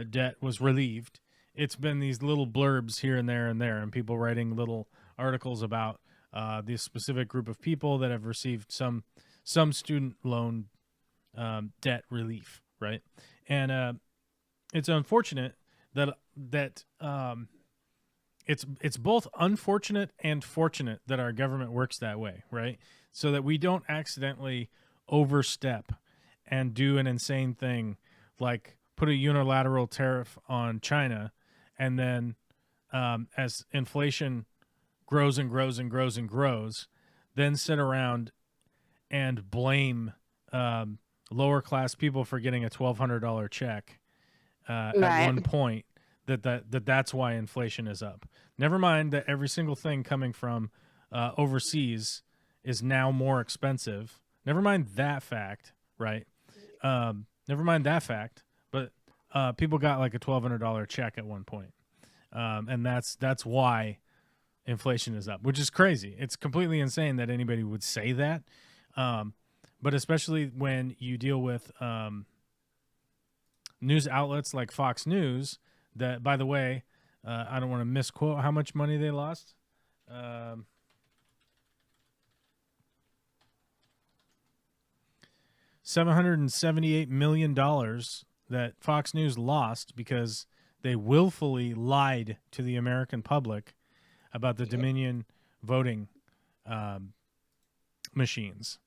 debt was relieved, it's been these little blurbs here and there, and people writing little articles about this specific group of people that have received some student loan debt relief, right? And it's unfortunate that it's both unfortunate and fortunate that our government works that way, right? So that we don't accidentally overstep and do an insane thing like put a unilateral tariff on China, and then as inflation grows and grows and grows and grows, then sit around and blame lower class people for getting a $1,200 check at one point, that's why inflation is up. Never mind that every single thing coming from overseas is now more expensive. Never mind that fact, right? Never mind that fact, but people got like a $1,200 check at one point, and that's why inflation is up, which is crazy. It's completely insane that anybody would say that, but especially when you deal with news outlets like Fox News. That, by the way, I don't want to misquote how much money they lost. $778 million that Fox News lost because they willfully lied to the American public about the Dominion voting machines.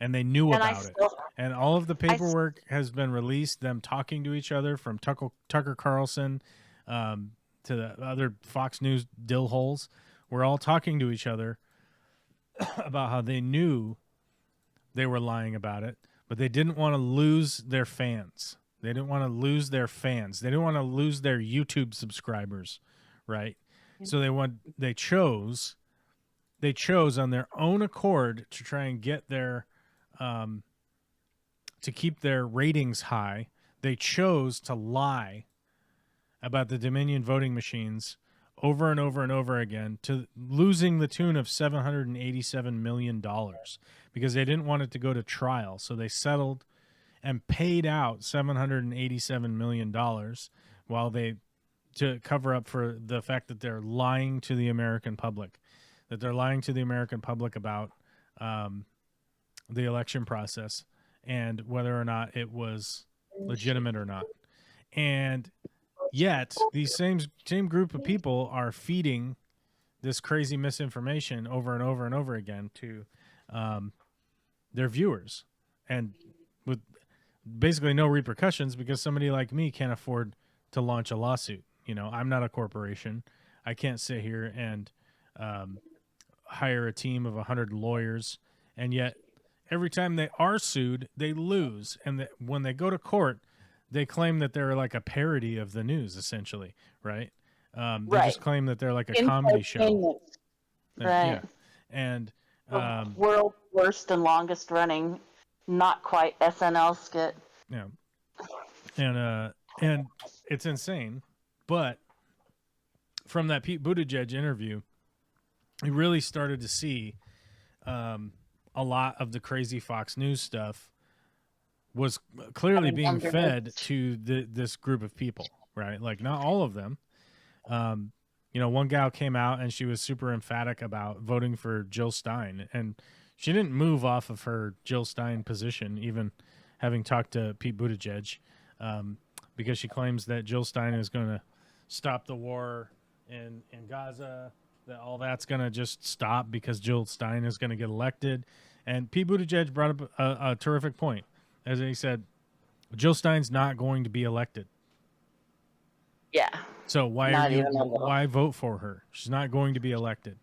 And they knew about it. And all of the paperwork has been released, them talking to each other, from Tucker Carlson to the other Fox News dill holes. We're all talking to each other about how they knew they were lying about it, but they didn't want to lose their fans. They didn't want to lose their fans. They didn't want to lose their YouTube subscribers, right? So they chose on their own accord to try and get their to keep their ratings high. They chose to lie about the Dominion voting machines over and over and over again, to losing the tune of $787 million because they didn't want it to go to trial. So they settled and paid out $787 million to cover up for the fact that they're lying to the American public, about the election process and whether or not it was legitimate or not. And yet these same group of people are feeding this crazy misinformation over and over and over again to their viewers, and with basically no repercussions, because somebody like me can't afford to launch a lawsuit. You know, I'm not a corporation. I can't sit here and hire a team of 100 lawyers, and yet every time they are sued, they lose. And when they go to court, they claim that they're like a parody of the news, essentially, right? They just claim that they're like a comedy show. Right. Yeah. And world's worst and longest running not quite SNL skit. Yeah. And it's insane, but from that Pete Buttigieg interview, we really started to see a lot of the crazy Fox News stuff was clearly being fed to this group of people, right? Like, not all of them. One gal came out and she was super emphatic about voting for Jill Stein, and she didn't move off of her Jill Stein position, even having talked to Pete Buttigieg, because she claims that Jill Stein is going to stop the war in Gaza, that all that's going to just stop because Jill Stein is going to get elected. And Pete Buttigieg brought up a terrific point. As he said, Jill Stein's not going to be elected. Yeah. So why vote for her? She's not going to be elected.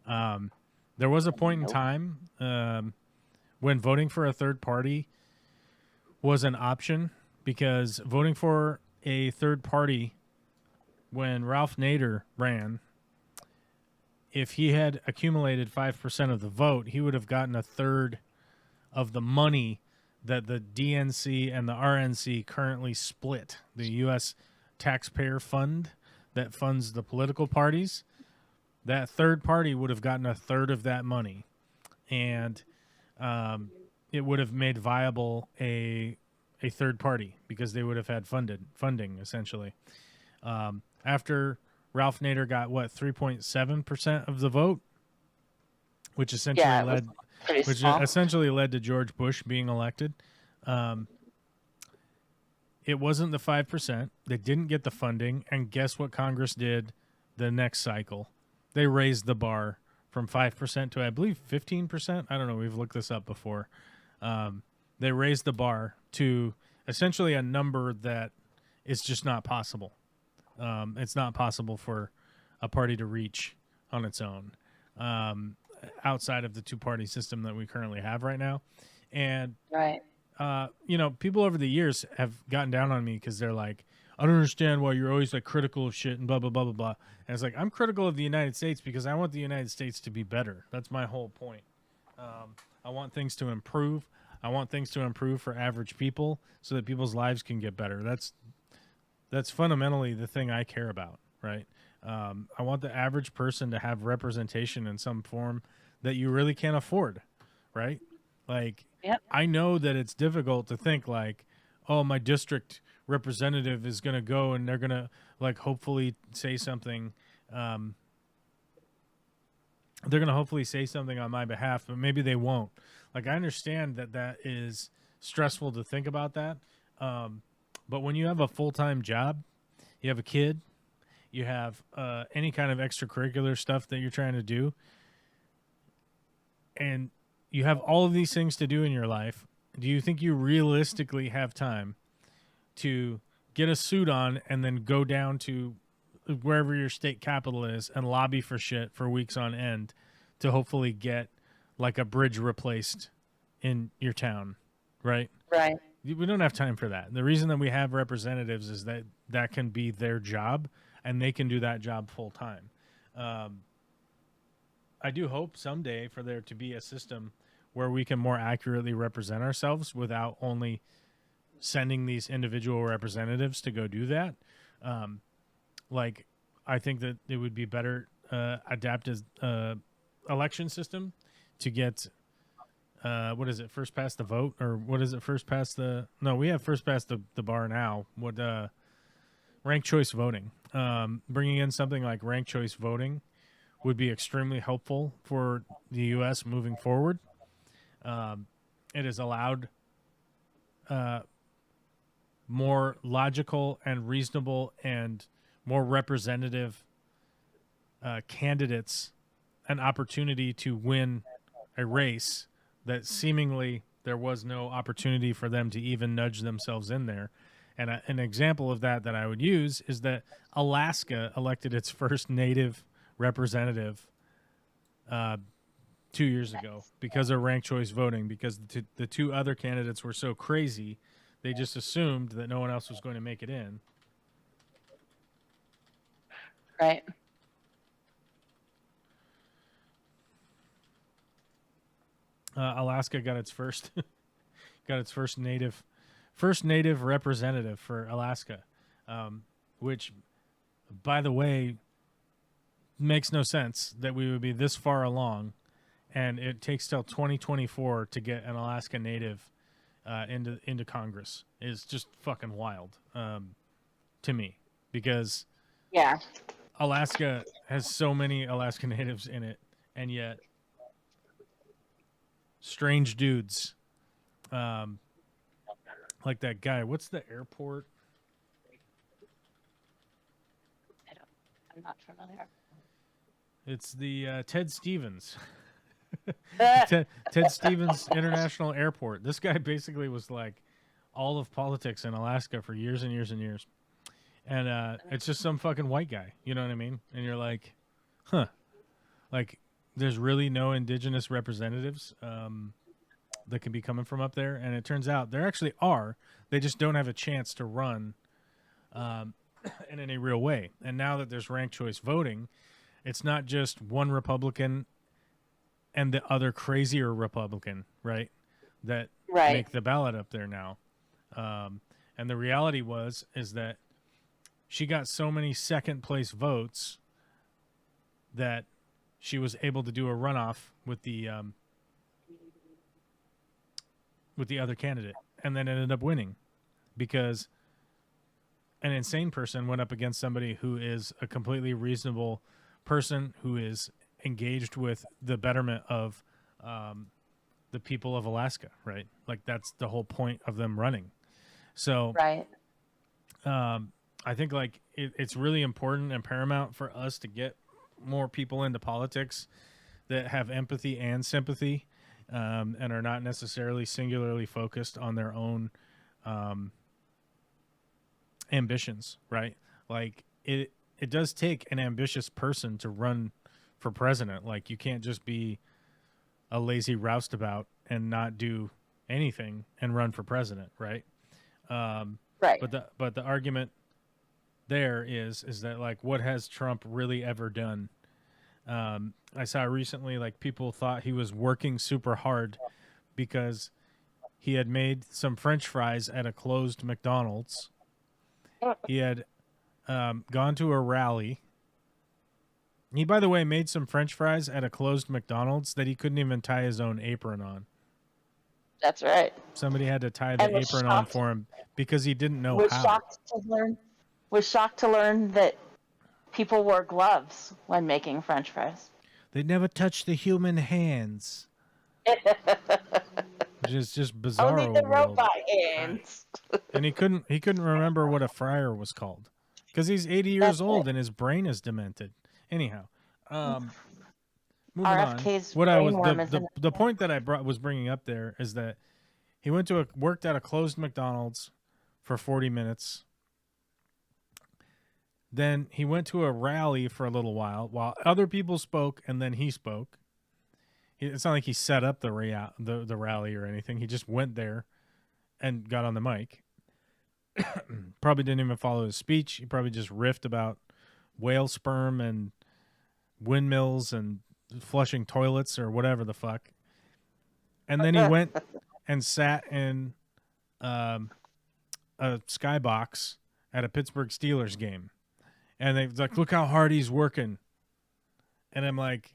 There was a point in time when voting for a third party was an option, because voting for a third party, when Ralph Nader ran, if he had accumulated 5% of the vote, he would have gotten a third of the money that the DNC and the RNC currently split. The U.S. taxpayer fund that funds the political parties, that third party would have gotten a third of that money. And it would have made viable a third party, because they would have had funding, essentially. After Ralph Nader got 3.7% of the vote, which essentially led to George Bush being elected. It wasn't the 5%. They didn't get the funding, and guess what Congress did the next cycle? They raised the bar from 5% to, I believe, 15%. I don't know. We've looked this up before. They raised the bar to essentially a number that is just not possible. It's not possible for a party to reach on its own, outside of the two-party system that we currently have right now. And right. People over the years have gotten down on me because they're like, I don't understand why you're always like critical of shit and blah, blah, blah, blah, blah. And it's like, I'm critical of the United States because I want the United States to be better. That's my whole point. I want things to improve. I want things to improve for average people so that people's lives can get better. That's fundamentally the thing I care about, right? I want the average person to have representation in some form that you really can't afford, right? Like, yep. I know that it's difficult to think like, oh, my district representative is going to go and they're going to like hopefully say something. They're going to hopefully say something on my behalf, but maybe they won't. Like, I understand that is stressful to think about that. But when you have a full-time job, you have a kid, you have any kind of extracurricular stuff that you're trying to do, and you have all of these things to do in your life, do you think you realistically have time to get a suit on and then go down to wherever your state capital is and lobby for shit for weeks on end to hopefully get like a bridge replaced in your town, right? Right. We don't have time for that. The reason that we have representatives is that can be their job, and they can do that job full time. I do hope someday for there to be a system where we can more accurately represent ourselves without only sending these individual representatives to go do that. Like, I think that it would be better adapt a election system to get what is it, first past the vote, or what is it, first past the, no, we have first past the bar now. What ranked choice voting, bringing in something like ranked choice voting would be extremely helpful for the U.S. moving forward. It has allowed more logical and reasonable and more representative candidates an opportunity to win a race that seemingly there was no opportunity for them to even nudge themselves in there. And an example of that I would use is that Alaska elected its first native representative 2 years ago because of ranked choice voting, because the two other candidates were so crazy, they just assumed that no one else was going to make it in. Right. Alaska got its first got its first native representative for Alaska, which, by the way, makes no sense that we would be this far along, and it takes till 2024 to get an Alaska Native into Congress. Is just fucking wild to me, because Yeah. Alaska has so many Alaska Natives in it, and yet strange dudes, like that guy. What's the airport? I'm not familiar. It's the Ted Stevens. Ah, Ted Stevens International Airport. This guy basically was like all of politics in Alaska for years and years and years. And it's just some fucking white guy. You know what I mean? And you're like, huh. Like, there's really no indigenous representatives that can be coming from up there. And it turns out there actually are. They just don't have a chance to run in any real way. And now that there's ranked choice voting, it's not just one Republican and the other crazier Republican, right? That right. make the ballot up there now. And the reality is that she got so many second place votes that she was able to do a runoff with the other candidate, and then ended up winning because an insane person went up against somebody who is a completely reasonable person who is engaged with the betterment of the people of Alaska, right? Like, that's the whole point of them running. So, Right. I think like it's really important and paramount for us to get more people into politics that have empathy and sympathy, and are not necessarily singularly focused on their own ambitions, right? Like, it does take an ambitious person to run for president. Like, you can't just be a lazy roustabout and not do anything and run for president, right? Right. But the argument there is that, like, what has Trump really ever done? I saw recently, like, people thought he was working super hard because he had made some French fries at a closed McDonald's. He had gone to a rally. He, by the way, made some French fries at a closed McDonald's that he couldn't even tie his own apron on. That's right. Somebody had to tie the apron on for him because he didn't know how. Was shocked to learn that people wore gloves when making French fries. They never touched the human hands. Which is just bizarre. Only the robot hands. And he couldn't remember what a fryer was called because he's 80 years old and his brain is demented. Anyhow, moving RFK's on. What I was brain the point that I was bringing up there is that he worked at a closed McDonald's for 40 minutes. Then he went to a rally for a little while other people spoke, and then he spoke. It's not like he set up the rally or anything. He just went there and got on the mic. Probably didn't even follow his speech. He probably just riffed about whale sperm and windmills and flushing toilets or whatever the fuck. And then he went and sat in a skybox at a Pittsburgh Steelers game. And they was like, look how hard he's working. And I'm like,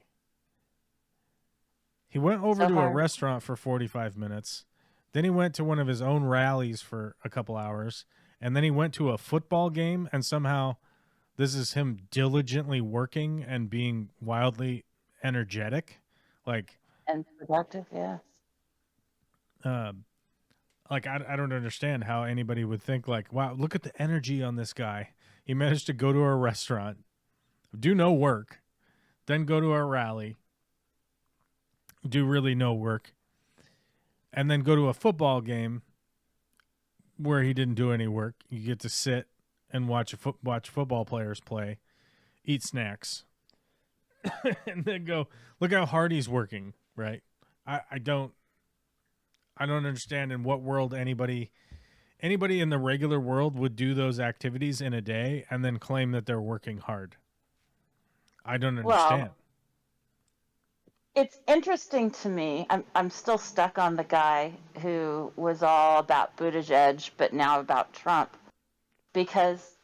he went over to a restaurant for 45 minutes. Then he went to one of his own rallies for a couple hours. And then he went to a football game. And somehow this is him diligently working and being wildly energetic. Like, and productive, yes. Like, I don't understand how anybody would think, like, wow, look at the energy on this guy. He managed to go to a restaurant, do no work, then go to a rally, do really no work, and then go to a football game where he didn't do any work. You get to sit and watch football players play, eat snacks, and then go, look how hard he's working, right? I don't understand in what world anybody in the regular world would do those activities in a day and then claim that they're working hard. I don't understand. It's interesting to me. I'm still stuck on the guy who was all about Buttigieg, but now about Trump, because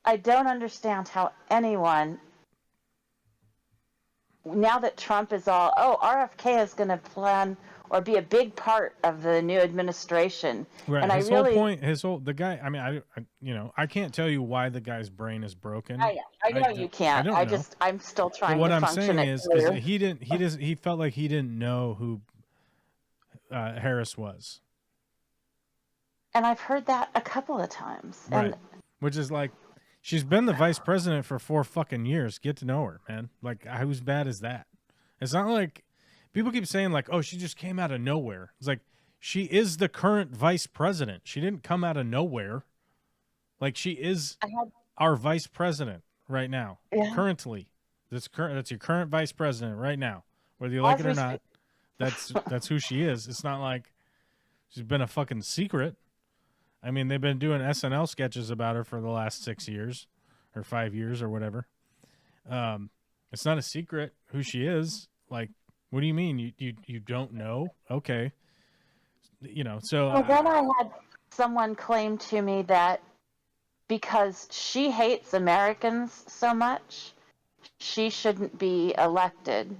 I don't understand how anyone, now that Trump is all, oh, RFK is going to plan or be a big part of the new administration. Right. And His whole point, the guy, I mean, I can't tell you why the guy's brain is broken. I know you can't. I'm still trying what to I'm function saying it is through. that he felt like he didn't know who Harris was. And I've heard that a couple of times. Right. And Which is like, she's been the vice president for 4 fucking years. Get to know her, man. Like, who's bad is that? It's not like people keep saying like, oh, she just came out of nowhere. It's like, she is the current vice president. She didn't come out of nowhere. Like, she is our vice president right now. Yeah. Currently. That's your current vice president right now. Whether you like it or not, that's who she is. It's not like she's been a fucking secret. I mean, they've been doing SNL sketches about her for the last 6 years or 5 years or whatever. It's not a secret who she is. Like, what do you mean? You don't know? Okay. So. Well, then I had someone claim to me that because she hates Americans so much, she shouldn't be elected.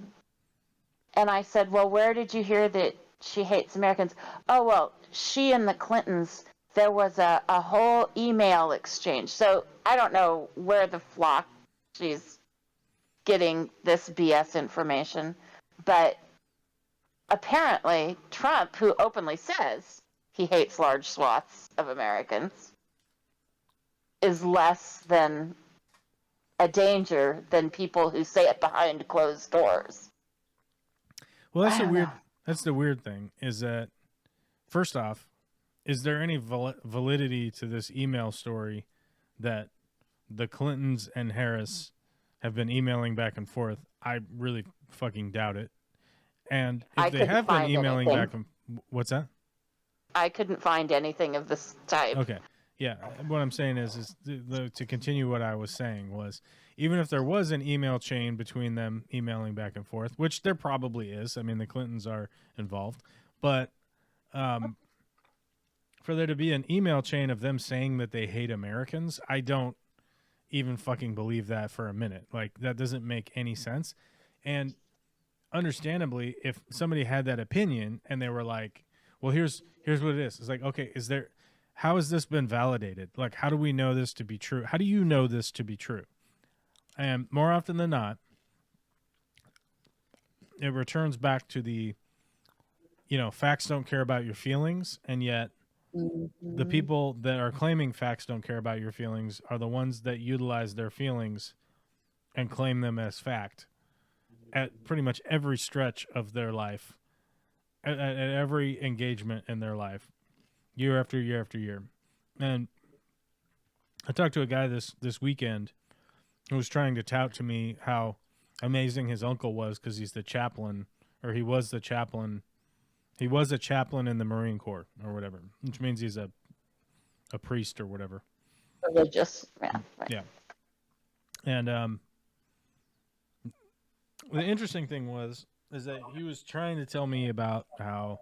And I said, well, where did you hear that she hates Americans? Oh, well, she and the Clintons, there was a whole email exchange. So I don't know where the flock she's getting this BS information. But apparently Trump, who openly says he hates large swaths of Americans, is less than a danger than people who say it behind closed doors. Well, that's the weird thing is that, first off, is there any validity to this email story that the Clintons and Harris have been emailing back and forth? I really fucking doubt it. And if they have been emailing back and what's that? I couldn't find anything of this type. Okay. Yeah. What I'm saying is to continue what I was saying was, even if there was an email chain between them emailing back and forth, which there probably is. I mean, the Clintons are involved, but for there to be an email chain of them saying that they hate Americans, I don't even fucking believe that for a minute. Like, that doesn't make any sense. And understandably, if somebody had that opinion and they were like, well, here's what it is. It's like, okay, how has this been validated? Like, how do we know this to be true? How do you know this to be true? And more often than not, it returns back to the, facts don't care about your feelings, and yet the people that are claiming facts don't care about your feelings are the ones that utilize their feelings and claim them as fact at pretty much every stretch of their life, at every engagement in their life, year after year after year. And I talked to a guy this weekend who was trying to tout to me how amazing his uncle was because he's the chaplain, or he was the chaplain. He was a chaplain in the Marine Corps or whatever, which means he's a priest or whatever. Religious, yeah. Right. Yeah. And the interesting thing is that he was trying to tell me about how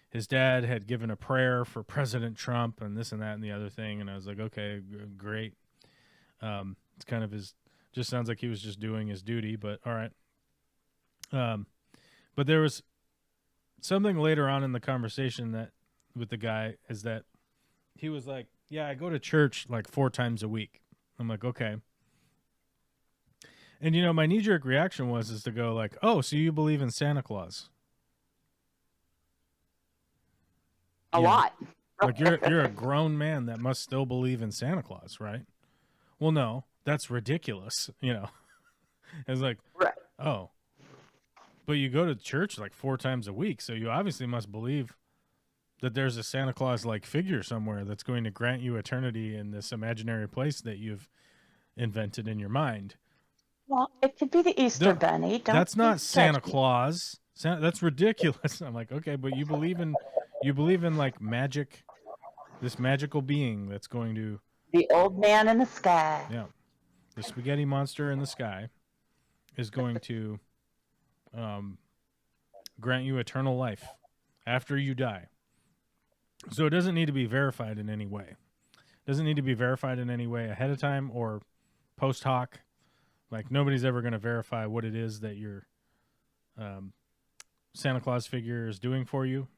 his dad had given a prayer for President Trump and this and that and the other thing, and I was like, okay, great. It's kind of just sounds like he was just doing his duty, but all right. But there was something later on in the conversation that with the guy is that he was like, yeah, I go to church like 4 times a week. I'm like, okay. And my knee-jerk reaction is to go like, oh, so you believe in Santa Claus? A lot. Like you're a grown man that must still believe in Santa Claus, right? Well, no, that's ridiculous. It's like, right. Oh, but you go to church like 4 times a week, so you obviously must believe that there's a Santa Claus-like figure somewhere that's going to grant you eternity in this imaginary place that you've invented in your mind. Well, it could be the Easter Bunny. That's not Santa Claus. That's ridiculous. I'm like, okay, but you believe in like magic, this magical being that's going to... The old man in the sky. Yeah. The spaghetti monster in the sky is going to grant you eternal life after you die. So it doesn't need to be verified in any way. It doesn't need to be verified in any way ahead of time or post hoc. Like, nobody's ever going to verify what it is that your Santa Claus figure is doing for you,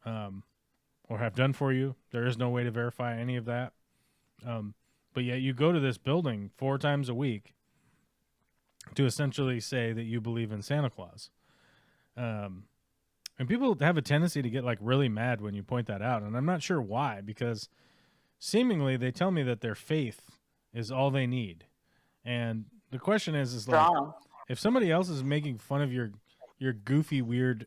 or have done for you. There is no way to verify any of that. But yet you go to this building 4 times a week to essentially say that you believe in Santa Claus. And people have a tendency to get like really mad when you point that out. And I'm not sure why, because seemingly they tell me that their faith is all they need. And the question is like, if somebody else is making fun of your goofy, weird,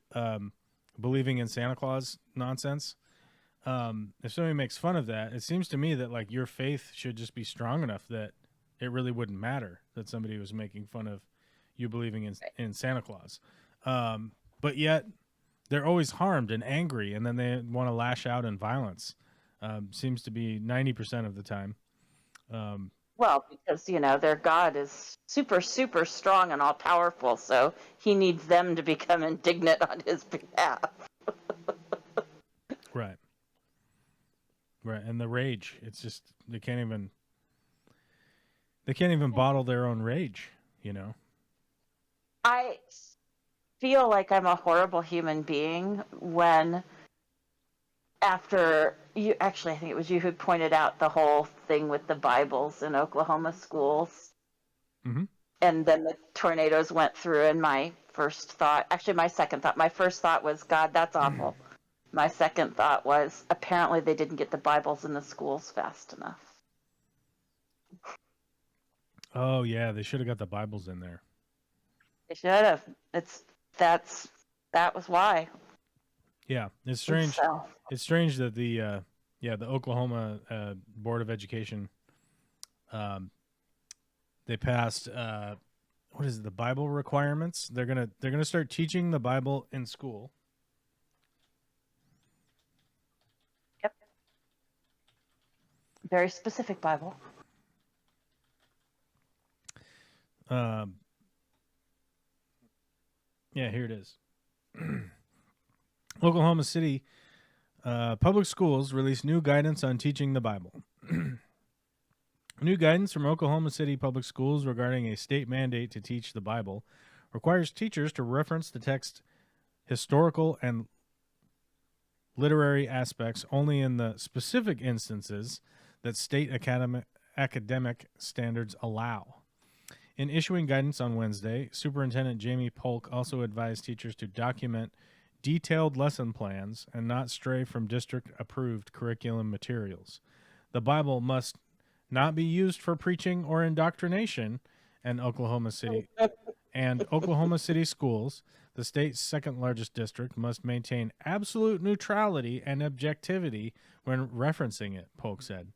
believing in Santa Claus nonsense, if somebody makes fun of that, it seems to me that like your faith should just be strong enough that it really wouldn't matter that somebody was making fun of you believing in Santa Claus. But yet they're always harmed and angry, and then they want to lash out in violence. Seems to be 90% of the time. Well, because, their God is super, super strong and all powerful, so he needs them to become indignant on his behalf. Right. Right. And the rage, it's just, they can't even bottle their own rage, I feel like I'm a horrible human being when, after you, actually, I think it was you who pointed out the whole thing with the Bibles in Oklahoma schools. Mm-hmm. And then the tornadoes went through, and my first thought, actually my second thought, my first thought was, God, that's awful. My second thought was, apparently they didn't get the Bibles in the schools fast enough. Oh yeah, they should have got the Bibles in there. They should have. That was why. Yeah, it's strange. It's strange that the Oklahoma Board of Education, they passed what is it, the Bible requirements? They're gonna start teaching the Bible in school. Yep. Very specific Bible. Yeah, here it is. Oklahoma City Public Schools released new guidance on teaching the Bible. New guidance from Oklahoma City Public Schools regarding a state mandate to teach the Bible requires teachers to reference the text's historical and literary aspects only in the specific instances that state academic standards allow. In issuing guidance on Wednesday, Superintendent Jamie Polk also advised teachers to document detailed lesson plans and not stray from district-approved curriculum materials. The Bible must not be used for preaching or indoctrination, and Oklahoma City schools, the state's second-largest district, must maintain absolute neutrality and objectivity when referencing it, Polk said.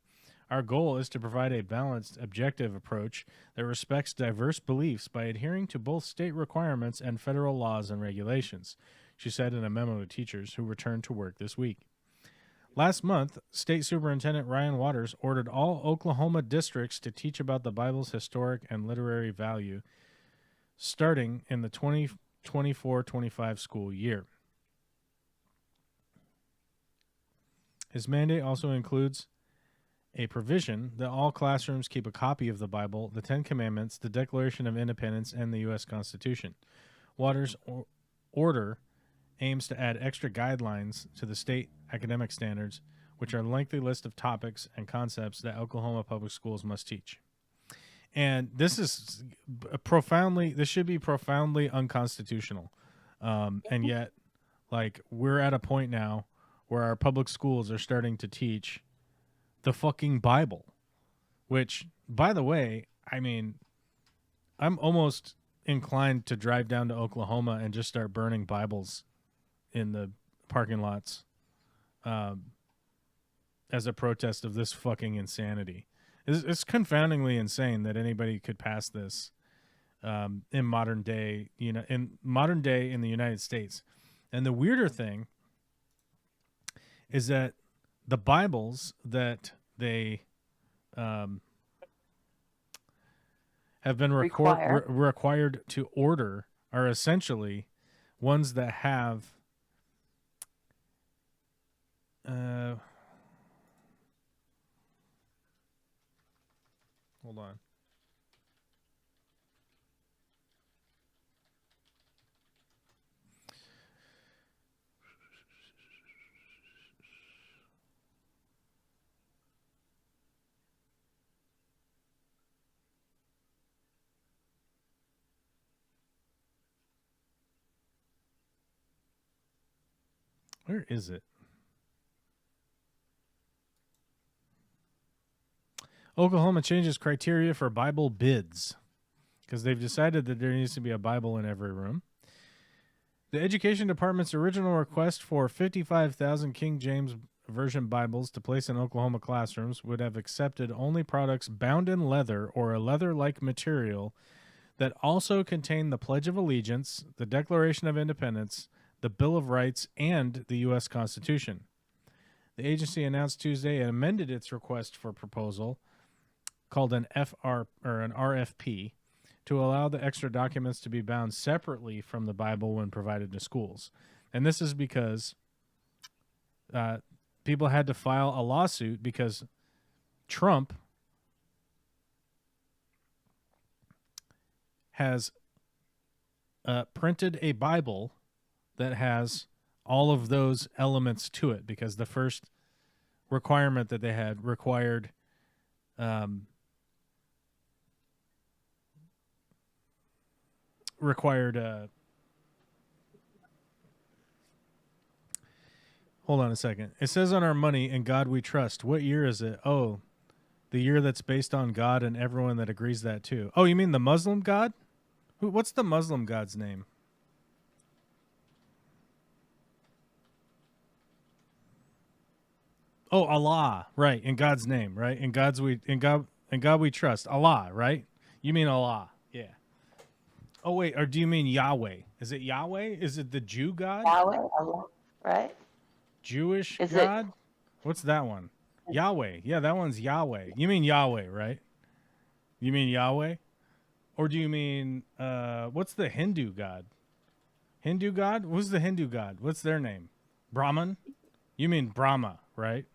Our goal is to provide a balanced, objective approach that respects diverse beliefs by adhering to both state requirements and federal laws and regulations, she said in a memo to teachers who returned to work this week. Last month, State Superintendent Ryan Waters ordered all Oklahoma districts to teach about the Bible's historic and literary value starting in the 2024-25 school year. His mandate also includes a provision that all classrooms keep a copy of the Bible, the Ten Commandments, the Declaration of Independence, and the U.S. Constitution. Waters' order aims to add extra guidelines to the state academic standards, which are a lengthy list of topics and concepts that Oklahoma public schools must teach. And this is this should be profoundly unconstitutional. And yet, like, we're at a point now where our public schools are starting to teach the fucking Bible, which, by the way, I mean, I'm almost inclined to drive down to Oklahoma and just start burning Bibles in the parking lots as a protest of this fucking insanity. It's confoundingly insane that anybody could pass this in modern day in the United States. And the weirder thing is that the Bibles that they have been required to order are essentially ones that have hold on. Where is it? Oklahoma changes criteria for Bible bids because they've decided that there needs to be a Bible in every room. The Education Department's original request for 55,000 King James Version Bibles to place in Oklahoma classrooms would have accepted only products bound in leather or a leather-like material that also contain the Pledge of Allegiance, the Declaration of Independence, the Bill of Rights, and the U.S. Constitution. The agency announced Tuesday it amended its request for proposal, called an RFP, to allow the extra documents to be bound separately from the Bible when provided to schools. And this is because people had to file a lawsuit because Trump has printed a Bible that has all of those elements to it, because the first requirement that they had required hold on a second. It says on our money, "In God we trust." What year is it? Oh, the year that's based on God and everyone that agrees that too. Oh, you mean the Muslim God? What's the Muslim God's name? Oh, Allah, right? In God's name, right? In God we trust. Allah, right? You mean Allah? Yeah. Oh wait, or do you mean Yahweh? Is it Yahweh? Is it the Jew God? Yahweh, Allah, right? Jewish Is God? What's that one? Yahweh. Yeah, that one's Yahweh. You mean Yahweh, right? You mean Yahweh? Or do you mean what's the Hindu God? Hindu God? Who's the Hindu God? What's their name? Brahman? You mean Brahma, right?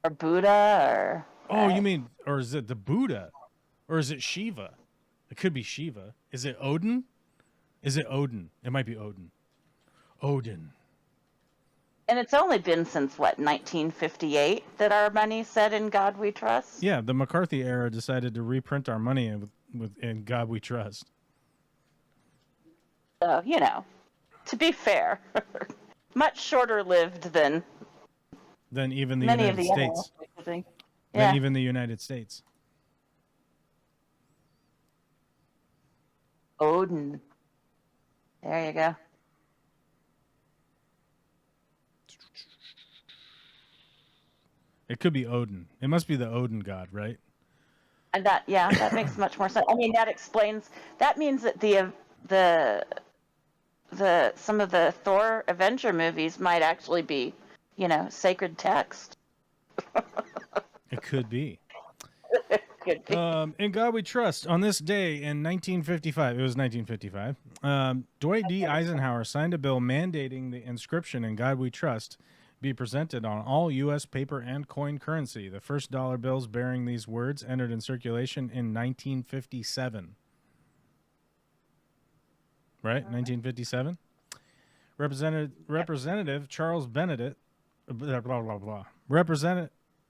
Or Buddha, or... Oh, right? you mean, or is it the Buddha? Or is it Shiva? It could be Shiva. Is it Odin? Is it Odin? It might be Odin. Odin. And it's only been since, what, 1958 that our money said "In God We Trust"? Yeah, the McCarthy era decided to reprint our money with "In God We Trust." So, you know, to be fair, much shorter lived than even the many United of the States. other. Than even the United States. Odin. There you go. It could be Odin. It must be the Odin God, right? And that makes much more sense. I mean, that explains. That means that the some of the Thor Avenger movies might actually be, sacred text. It could be. Could be. In God We Trust. On this day in 1955, it was 1955, Dwight D. Eisenhower signed a bill mandating the inscription "In God We Trust" be presented on all U.S. paper and coin currency. The first dollar bills bearing these words entered in circulation in 1957. Right? 1957? Representative Charles Bennett, blah, blah, blah.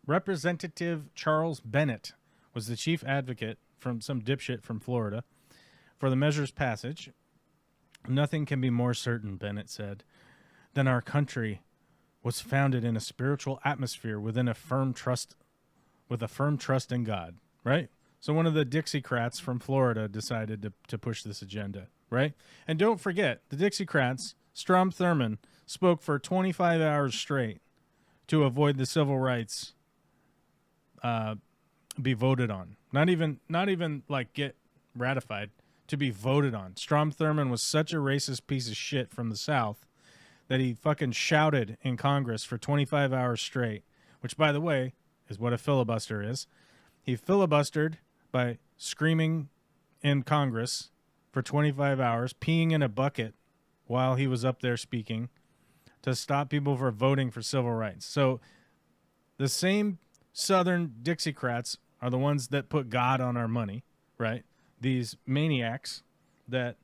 Representative Charles Bennett was the chief advocate from some dipshit from Florida for the measure's passage. "Nothing can be more certain," Bennett said, "than our country was founded in a spiritual atmosphere with a firm trust in God." Right? So one of the Dixiecrats from Florida decided to push this agenda, right? And don't forget, the Dixiecrats, Strom Thurmond, spoke for 25 hours straight to avoid the civil rights be voted on. Not even like get ratified, to be voted on. Strom Thurmond was such a racist piece of shit from the South that he fucking shouted in Congress for 25 hours straight, which, by the way, is what a filibuster is. He filibustered by screaming in Congress for 25 hours, peeing in a bucket while he was up there speaking to stop people from voting for civil rights. So the same Southern Dixiecrats are the ones that put God on our money, right? These maniacs that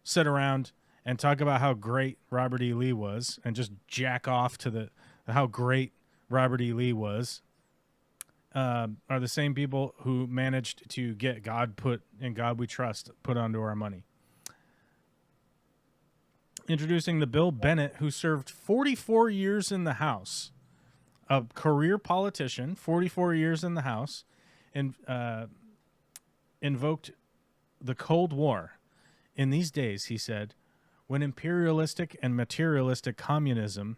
sit around and talk about how great Robert E. Lee was and just jack off to how great Robert E. Lee was, are the same people who managed to get God put in God We Trust put onto our money. Introducing the Bill Bennett, who served 44 years in the House, a career politician, 44 years in the House, and invoked the Cold War. In these days, he said, when imperialistic and materialistic communism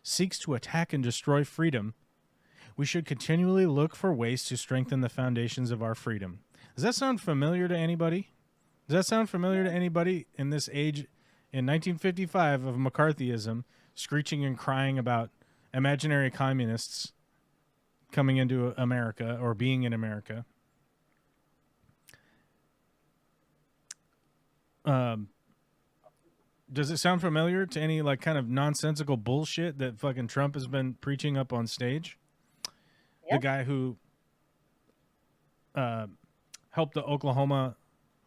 seeks to attack and destroy freedom, we should continually look for ways to strengthen the foundations of our freedom. Does that sound familiar to anybody? Does that sound familiar to anybody in this age, in 1955, of McCarthyism, screeching and crying about imaginary communists coming into America or being in America? Does it sound familiar to any like kind of nonsensical bullshit that fucking Trump has been preaching up on stage? Yep. The guy who helped the Oklahoma,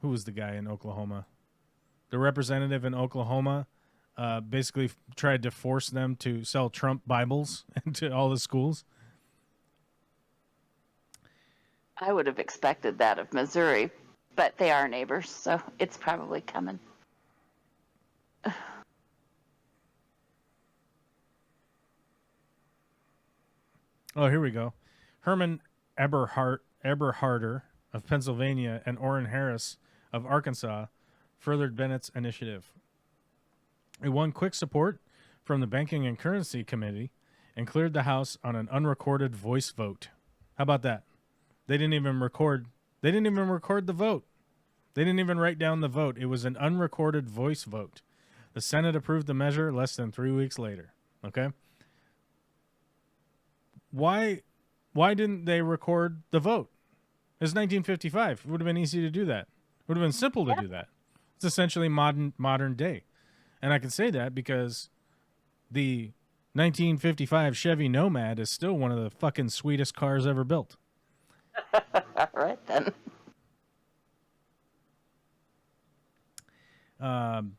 who was the guy in Oklahoma? The representative in Oklahoma basically tried to force them to sell Trump Bibles into all the schools. I would have expected that of Missouri, but they are neighbors, so it's probably coming. Oh, here we go. Herman Eberharder of Pennsylvania and Orrin Harris of Arkansas furthered Bennett's initiative. It won quick support from the Banking and Currency Committee and cleared the House on an unrecorded voice vote. How about that? They didn't even record the vote. They didn't even write down the vote. It was an unrecorded voice vote. The Senate approved the measure less than 3 weeks later. Okay? Why didn't they record the vote? It's 1955. It would have been easy to do that. It would have been simple to do that. It's essentially modern day. And I can say that because the 1955 Chevy Nomad is still one of the fucking sweetest cars ever built. All right, then.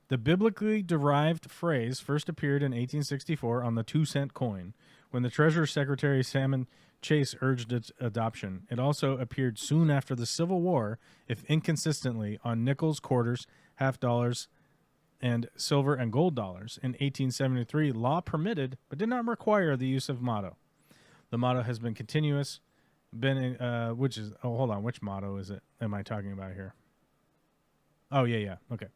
The biblically derived phrase first appeared in 1864 on the 2-cent coin when the Treasury Secretary Salmon Chase urged its adoption. It also appeared soon after the Civil War, if inconsistently, on nickels, quarters, half dollars, and silver and gold dollars. In 1873, law permitted but did not require the use of motto. The motto has been continuous. Which motto is it? Am I talking about here? Oh, yeah. Okay.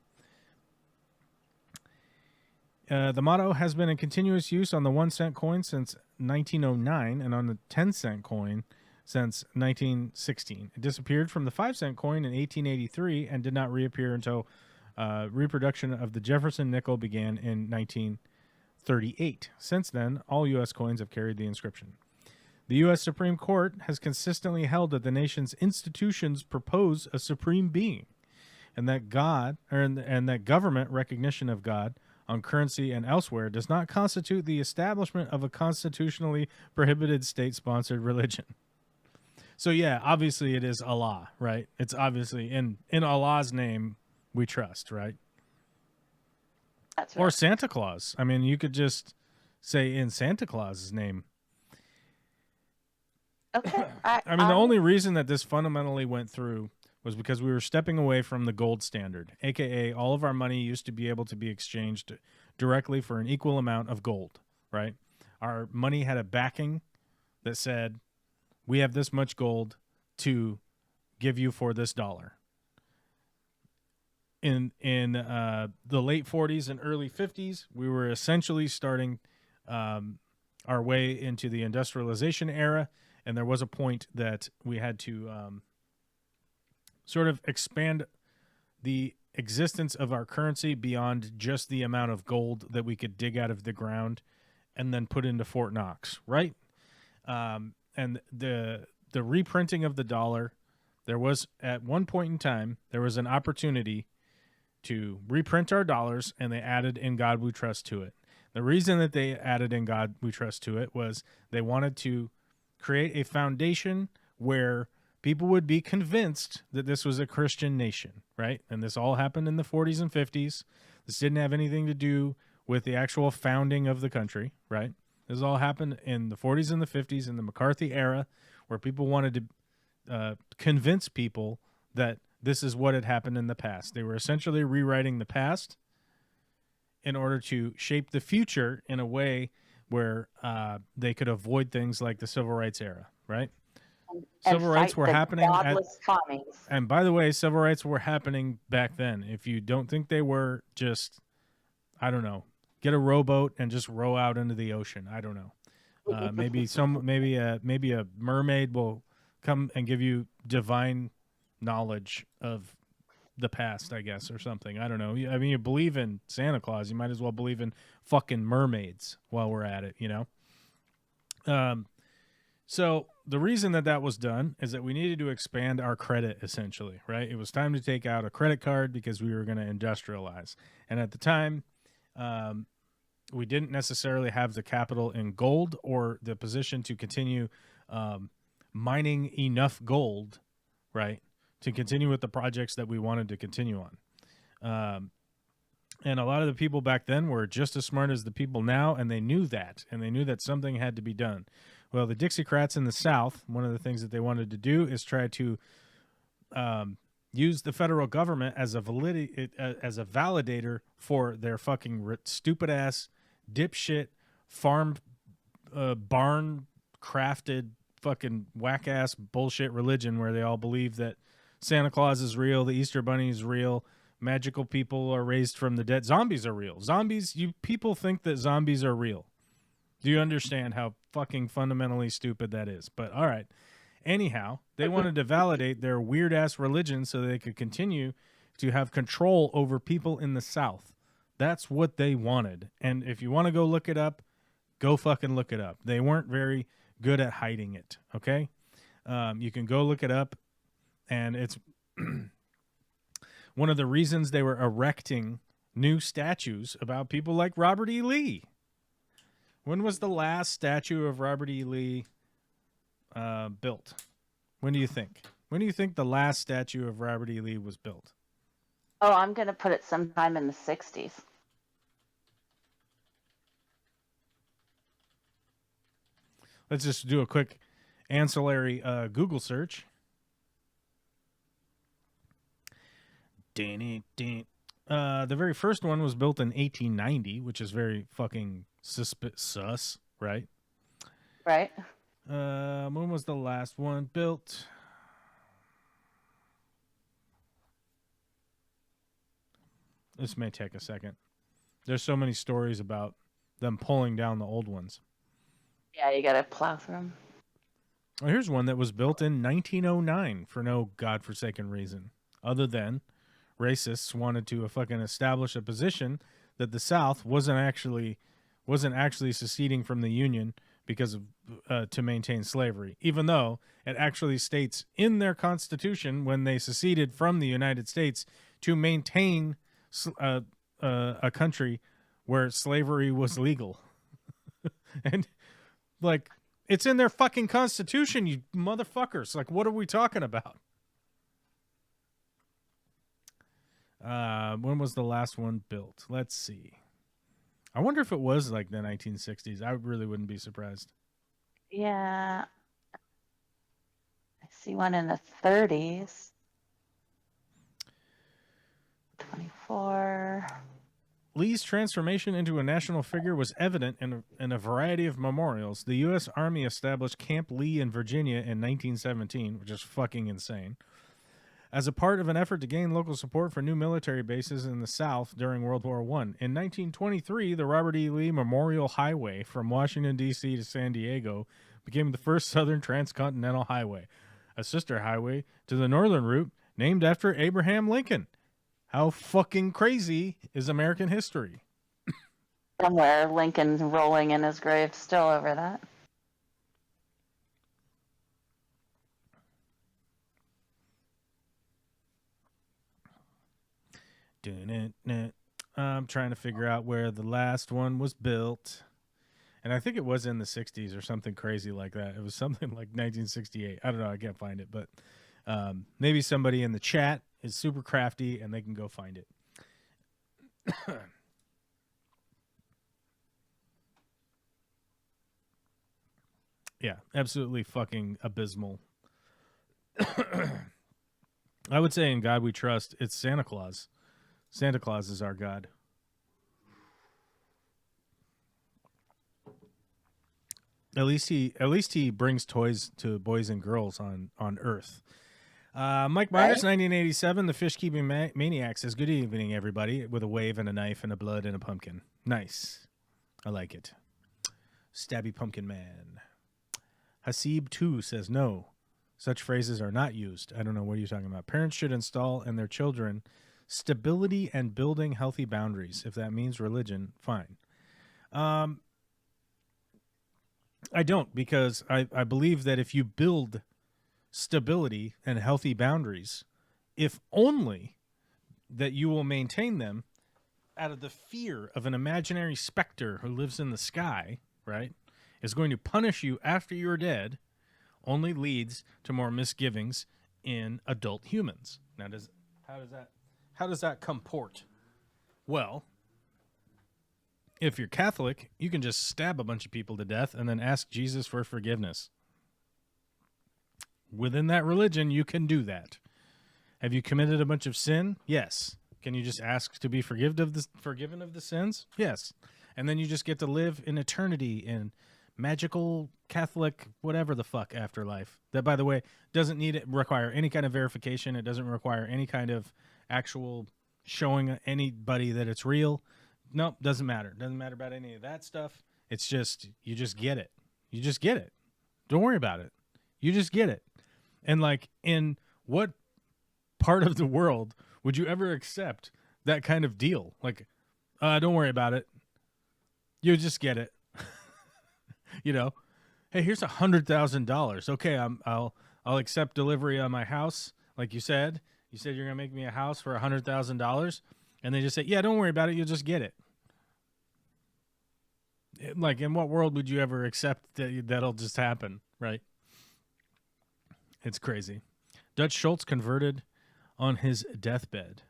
The motto has been in continuous use on the 1-cent coin since 1909 and on the 10-cent coin since 1916. It disappeared from the 5-cent coin in 1883 and did not reappear until reproduction of the Jefferson nickel began in 1938. Since then, all U.S. coins have carried the inscription. The U.S. Supreme Court has consistently held that the nation's institutions propose a supreme being, and that that government recognition of God on currency and elsewhere does not constitute the establishment of a constitutionally prohibited state-sponsored religion. So yeah, obviously it is Allah, right? It's obviously in Allah's name we trust, right? That's right. Or Santa Claus. I mean, you could just say in Santa Claus's name. Okay. I mean, the only reason that this fundamentally went through was because we were stepping away from the gold standard, aka all of our money used to be able to be exchanged directly for an equal amount of gold, right? Our money had a backing that said, we have this much gold to give you for this dollar. In the late 40s and early 50s, we were essentially starting our way into the industrialization era, and there was a point that we had to sort of expand the existence of our currency beyond just the amount of gold that we could dig out of the ground and then put into Fort Knox, right? And the reprinting of the dollar, there was at one point in time, there was an opportunity to reprint our dollars, and they added "In God We Trust" to it. The reason that they added "In God We Trust" to it was they wanted to create a foundation where people would be convinced that this was a Christian nation, right? And this all happened in the 40s and 50s. This didn't have anything to do with the actual founding of the country, right? This all happened in the 40s and the 50s in the McCarthy era, where people wanted to convince people that this is what had happened in the past. They were essentially rewriting the past in order to shape the future in a way where they could avoid things like the civil rights era, right? Civil rights were happening and by the way, civil rights were happening back then. If you don't think they were, just, I don't know, get a rowboat and just row out into the ocean. I don't know. Maybe a mermaid will come and give you divine knowledge of the past, I guess, or something. I don't know. I mean, you believe in Santa Claus, you might as well believe in fucking mermaids while we're at it, you know? So the reason that was done is that we needed to expand our credit, essentially, right? It was time to take out a credit card because we were going to industrialize. And at the time, we didn't necessarily have the capital in gold or the position to continue mining enough gold, right, to continue with the projects that we wanted to continue on. And a lot of the people back then were just as smart as the people now, and they knew that, something had to be done. Well, the Dixiecrats in the South, one of the things that they wanted to do is try to use the federal government as a validator for their fucking stupid-ass, dipshit, farm, barn-crafted, fucking whack-ass bullshit religion where they all believe that Santa Claus is real, the Easter Bunny is real, magical people are raised from the dead. Zombies are real. People think that zombies are real. Do you understand how fucking fundamentally stupid that is? But all right. Anyhow, they wanted to validate their weird-ass religion so they could continue to have control over people in the South. That's what they wanted. And if you want to go look it up, go fucking look it up. They weren't very good at hiding it, okay? You can go look it up, and it's one of the reasons they were erecting new statues about people like Robert E. Lee. When was the last statue of Robert E. Lee built? When do you think? When do you think the last statue of Robert E. Lee was built? Oh, I'm going to put it sometime in the 60s. Let's just do a quick ancillary Google search. The very first one was built in 1890, which is very fucking sus, right? Right. When was the last one built? This may take a second. There's so many stories about them pulling down the old ones. Yeah, you gotta plow through them. Well, here's one that was built in 1909 for no godforsaken reason, other than racists wanted to fucking establish a position that the South wasn't actually seceding from the Union because of to maintain slavery, even though it actually states in their Constitution when they seceded from the United States to maintain a country where slavery was legal. And like, it's in their fucking Constitution, you motherfuckers. Like, what are we talking about? When was the last one built? Let's see. I wonder if it was like the 1960s. I really wouldn't be surprised. Yeah. I see one in the 30s. 24. Lee's transformation into a national figure was evident in a variety of memorials. The U.S. Army established Camp Lee in Virginia in 1917, which is fucking insane, as a part of an effort to gain local support for new military bases in the South during World War I. In 1923, the Robert E. Lee Memorial Highway from Washington, D.C. to San Diego became the first Southern Transcontinental Highway, a sister highway to the Northern Route named after Abraham Lincoln. How fucking crazy is American history? Somewhere Lincoln's rolling in his grave still over that. I'm trying to figure out where the last one was built. And I think it was in the 60s or something crazy like that. It was something like 1968. I don't know. I can't find it. But maybe somebody in the chat is super crafty and they can go find it. Yeah, absolutely fucking abysmal. I would say in God we trust, it's Santa Claus. Santa Claus is our God. At least he brings toys to boys and girls on Earth. Mike Myers, 1987, the fish keeping maniac says, "Good evening, everybody," with a wave and a knife and a blood and a pumpkin. Nice, I like it. Stabby Pumpkin Man. Hasib 2 says, "No, such phrases are not used." I don't know what you're talking about. Parents should install in their children stability and building healthy boundaries. If that means religion, fine. I don't, because I believe that if you build stability and healthy boundaries, if only that you will maintain them out of the fear of an imaginary specter who lives in the sky, right, is going to punish you after you're dead, only leads to more misgivings in adult humans. Now, how does that comport? Well, if you're Catholic, you can just stab a bunch of people to death and then ask Jesus for forgiveness. Within that religion, you can do that. Have you committed a bunch of sin? Yes. Can you just ask to be forgiven of the sins? Yes. And then you just get to live in eternity in magical Catholic whatever the fuck afterlife. That, by the way, doesn't require any kind of verification. It doesn't require any kind of actual showing anybody that it's real. Nope, doesn't matter. Doesn't matter about any of that stuff. It's just, you just get it. You just get it. Don't worry about it. You just get it. And like, in what part of the world would you ever accept that kind of deal? Like, don't worry about it. You just get it. You know, hey, here's $100,000. Okay, I'll accept delivery on my house. Like you said you're gonna make me a house for $100,000, and they just say, yeah, don't worry about it. You'll just get it. Like, in what world would you ever accept that'll just happen, right? It's crazy. Dutch Schultz converted on his deathbed.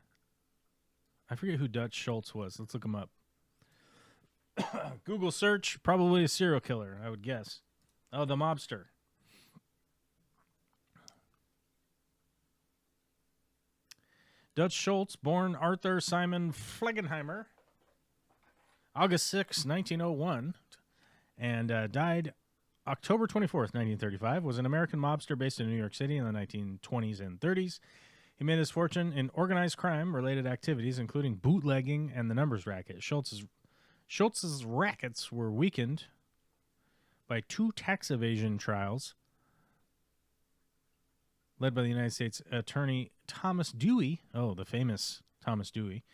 I forget who Dutch Schultz was. Let's look him up. Google search, probably a serial killer, I would guess. Oh, the mobster. Dutch Schultz, born Arthur Simon Flegenheimer, August 6, 1901, and died October 24th, 1935, was an American mobster based in New York City in the 1920s and 30s. He made his fortune in organized crime-related activities, including bootlegging and the numbers racket. Schultz's rackets were weakened by 2 tax evasion trials led by the United States Attorney Thomas Dewey. Oh, the famous Thomas Dewey.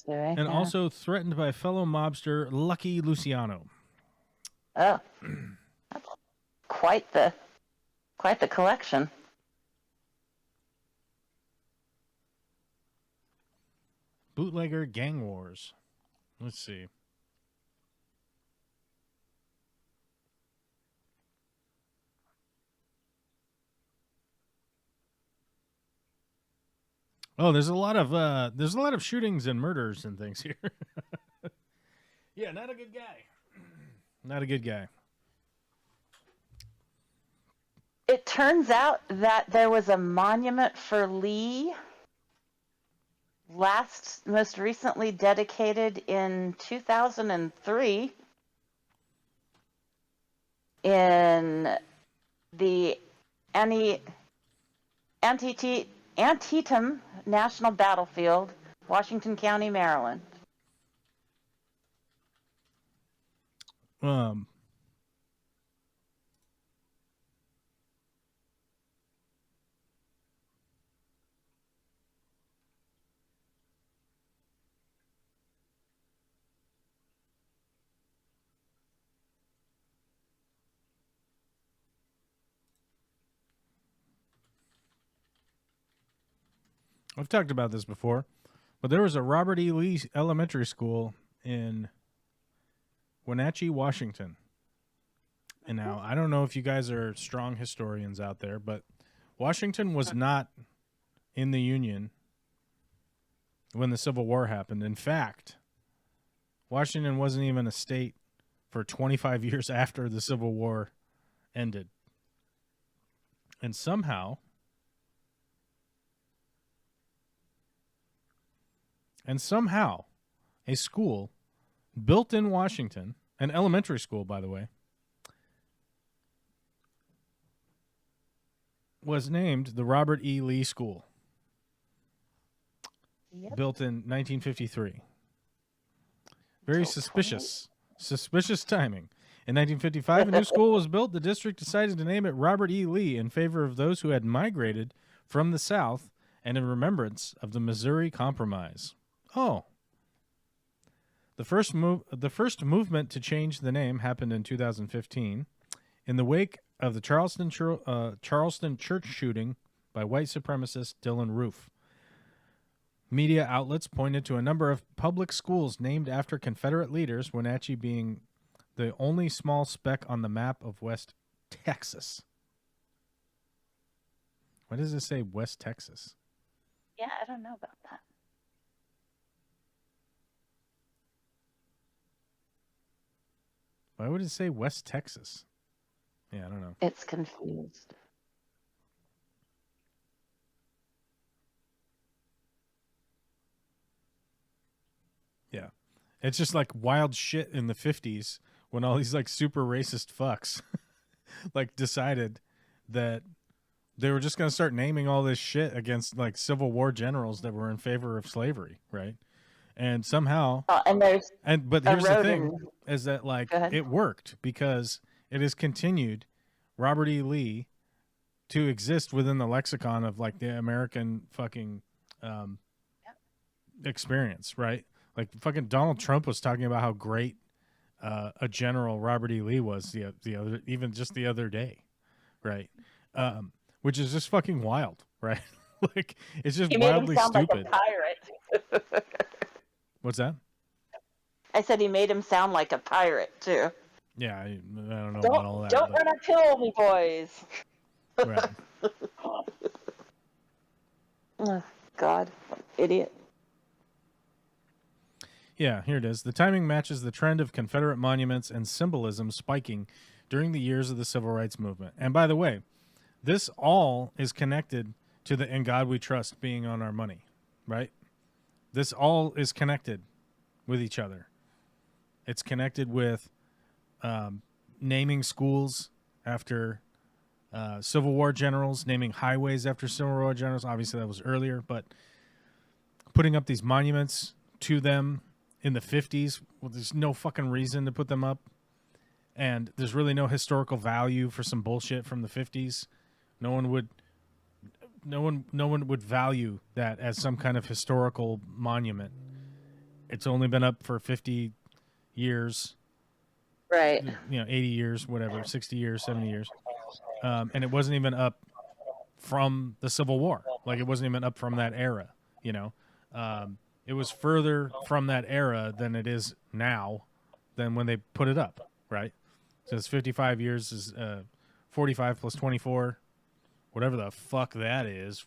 And also threatened by fellow mobster Lucky Luciano. Oh, that's quite the collection. Bootlegger gang wars. Let's see. Oh, there's a lot of shootings and murders and things here. Yeah, not a good guy. Not a good guy. It turns out that there was a monument for Lee most recently dedicated in 2003 in the Antietam National Battlefield, Washington County, Maryland. I've talked about this before. But there was a Robert E. Lee Elementary School in Wenatchee, Washington. And now, I don't know if you guys are strong historians out there, but Washington was not in the Union when the Civil War happened. In fact, Washington wasn't even a state for 25 years after the Civil War ended. And somehow, a school built in Washington, an elementary school, by the way, was named the Robert E. Lee School. Yep. Built in 1953. Very suspicious timing. In 1955, a new school was built. The district decided to name it Robert E. Lee in favor of those who had migrated from the South and in remembrance of the Missouri Compromise. Oh. The first movement to change the name happened in 2015 in the wake of the Charleston church shooting by white supremacist Dylan Roof. Media outlets pointed to a number of public schools named after Confederate leaders, Wenatchee being the only small speck on the map of West Texas. Why does it say West Texas? Yeah, I don't know about that. Why would it say West Texas? Yeah, I don't know. It's confused. Yeah. It's just like wild shit in the 50s when all these like super racist fucks like decided that they were just going to start naming all this shit against like Civil War generals that were in favor of slavery, right? And somehow but here's the thing is that like it worked because it has continued Robert E. Lee to exist within the lexicon of like the American fucking experience, right? Like fucking Donald Trump was talking about how great a general Robert E. Lee was the other day, right? Which is just fucking wild, right? Like it's just wildly stupid. Like a pirate. What's that? I said he made him sound like a pirate too. Yeah, I don't know about all that. Don't run and kill me, boys. Right. Oh, God, idiot. Yeah, here it is. The timing matches the trend of Confederate monuments and symbolism spiking during the years of the Civil Rights Movement. And by the way, this all is connected to the "In God We Trust" being on our money, right? This all is connected with each other. It's connected with naming schools after Civil War generals, naming highways after Civil War generals. Obviously, that was earlier, but putting up these monuments to them in the 50s, well, there's no fucking reason to put them up. And there's really no historical value for some bullshit from the 50s. No one would value that as some kind of historical monument. It's only been up for 50 years. Right. 80 years, whatever, 60 years, 70 years. And it wasn't even up from the Civil War. Like, it wasn't even up from that era, It was further from that era than it is now than when they put it up, right? So it's 55 years is 45 plus 24, whatever the fuck that is,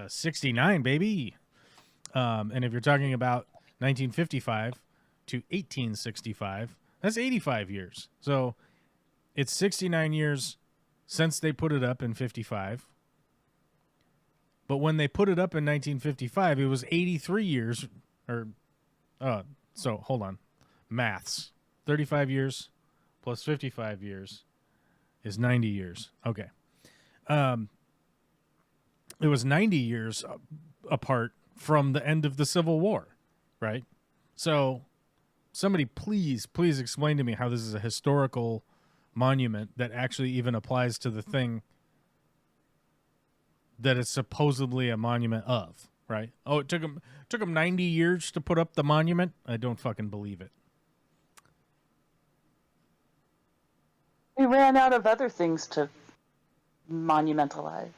69, baby. And if you're talking about 1955 to 1865, that's 85 years. So it's 69 years since they put it up in 55. But when they put it up in 1955, it was 83 years. So hold on. Maths. 35 years plus 55 years is 90 years. Okay. It was 90 years apart from the end of the Civil War, right? So somebody please explain to me how this is a historical monument that actually even applies to the thing that it's supposedly a monument of, right? Oh, it took them 90 years to put up the monument? I don't fucking believe it. We ran out of other things to monumentalize.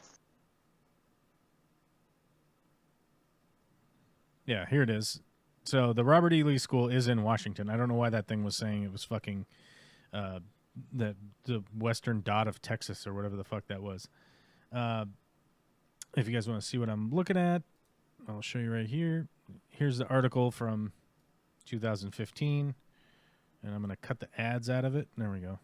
Yeah, here it is. So the Robert E. Lee School is in Washington. I don't know why that thing was saying it was fucking the western dot of Texas or whatever the fuck that was. If you guys want to see what I'm looking at, I'll show you right here. Here's the article from 2015, and I'm going to cut the ads out of it. There we go.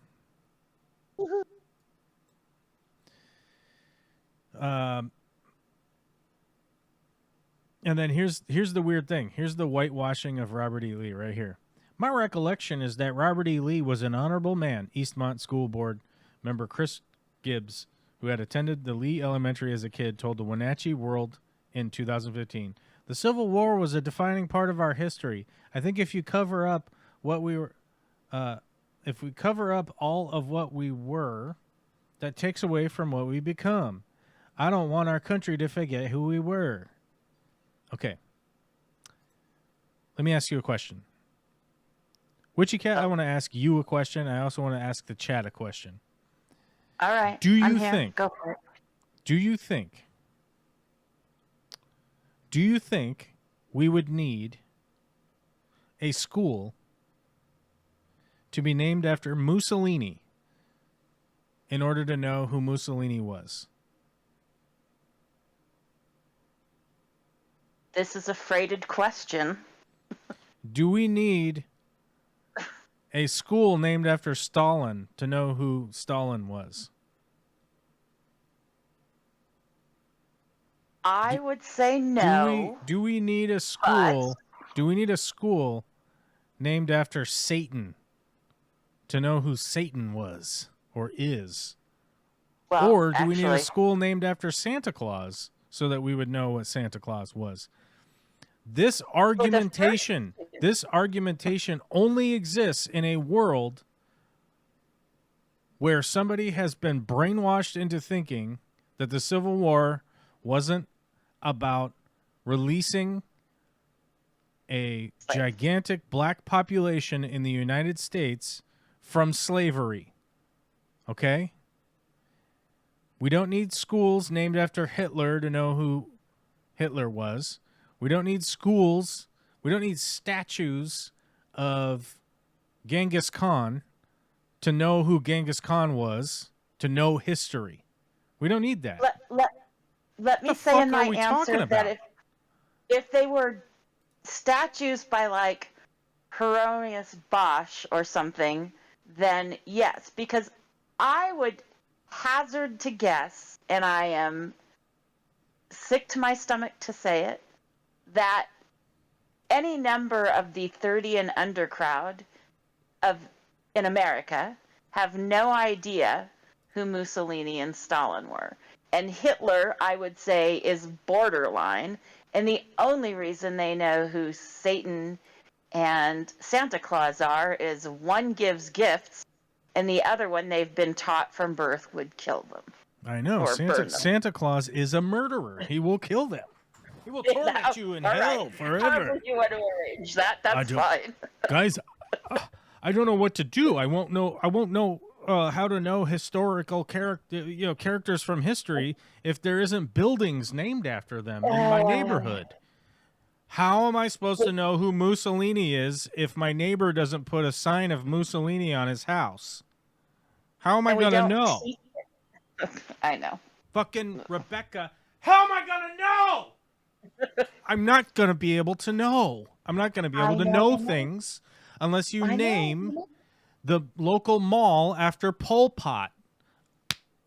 And then here's the weird thing. Here's the whitewashing of Robert E. Lee right here. My recollection is that Robert E. Lee was an honorable man. Eastmont School Board member Chris Gibbs, who had attended the Lee Elementary as a kid, told the Wenatchee World in 2015. The Civil War was a defining part of our history. I think if you cover up what we were, if we cover up all of what we were, that takes away from what we become. I don't want our country to forget who we were. Okay. Let me ask you a question. Witchy Cat, I want to ask you a question. I also want to ask the chat a question. All right. Do you I'm here. think? Go for it. Do you think we would need a school to be named after Mussolini in order to know who Mussolini was? This is a freighted question. Do we need a school named after Stalin to know who Stalin was? I would say no. Do we need a school? Do we need a school named after Satan to know who Satan was or is? Well, or do we need a actually, school named after Santa Claus so that we would know what Santa Claus was? This argumentation only exists in a world where somebody has been brainwashed into thinking that the Civil War wasn't about releasing a gigantic black population in the United States from slavery. Okay? We don't need schools named after Hitler to know who Hitler was. We don't need schools. We don't need statues of Genghis Khan to know who Genghis Khan was, to know history. We don't need that. Let me say in my answer that if they were statues by like Hieronymus Bosch or something, then yes, because I would hazard to guess, and I am sick to my stomach to say it, that any number of the 30 and under crowd in America have no idea who Mussolini and Stalin were. And Hitler, I would say, is borderline. And the only reason they know who Satan and Santa Claus are is one gives gifts, and the other one they've been taught from birth would kill them. I know. Santa Claus is a murderer. He will kill them. He will torment you in hell forever. However you want to arrange that, that's fine. Guys, I don't know what to do. I won't know how to know historical characters from history if there isn't buildings named after them in my neighborhood. How am I supposed to know who Mussolini is if my neighbor doesn't put a sign of Mussolini on his house? How am I going to know? I know. Fucking Rebecca, how am I going to know? I'm not going to be able to know. I'm not going to be able to know things unless you name the local mall after Pol Pot.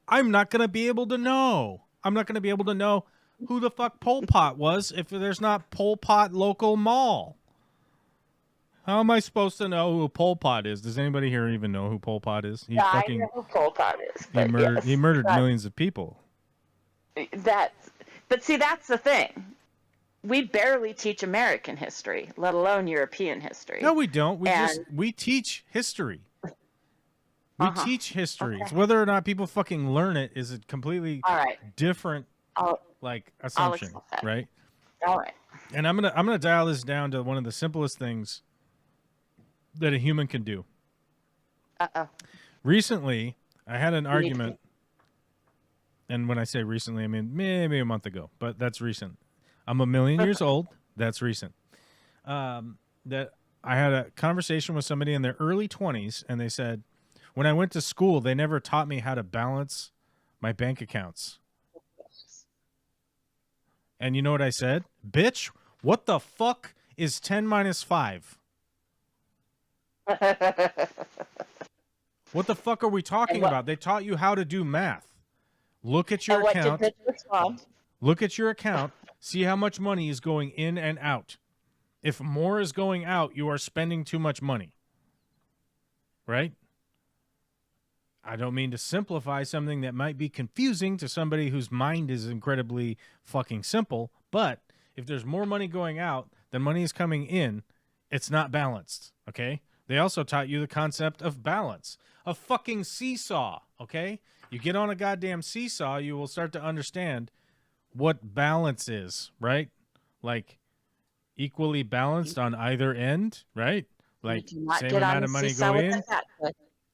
I'm not going to be able to know. I'm not going to be able to know who the fuck Pol Pot was if there's not Pol Pot local mall. How am I supposed to know who Pol Pot is? Does anybody here even know who Pol Pot is? I know who Pol Pot is. He murdered millions of people. But see, that's the thing. We barely teach American history, let alone European history. No, we don't. We teach history. We teach history. Okay. Whether or not people fucking learn it is a completely different assumption, right? All right. And I'm gonna dial this down to one of the simplest things that a human can do. Recently, I had an argument, and when I say recently, I mean maybe a month ago, but that's recent. I'm 1 million years old. That's recent. That I had a conversation with somebody in their early 20s, and they said, when I went to school, they never taught me how to balance my bank accounts. And you know what I said? Bitch, what the fuck is 10 minus 5? What the fuck are we talking about? They taught you how to do math. Look at your account. Look at your account. See how much money is going in and out. If more is going out, you are spending too much money. Right? I don't mean to simplify something that might be confusing to somebody whose mind is incredibly fucking simple, but if there's more money going out than money is coming in, it's not balanced, okay? They also taught you the concept of balance. A fucking seesaw, okay? You get on a goddamn seesaw, you will start to understand what balance is, right? Like equally balanced on either end, right? Like same amount of money go in,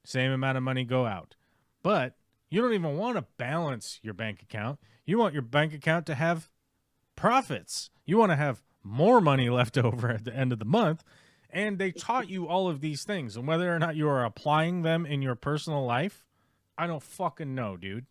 same amount of money go out. But you don't even want to balance your bank account. You want your bank account to have profits. You want to have more money left over at the end of the month. And they taught you all of these things. And whether or not you are applying them in your personal life, I don't fucking know, dude.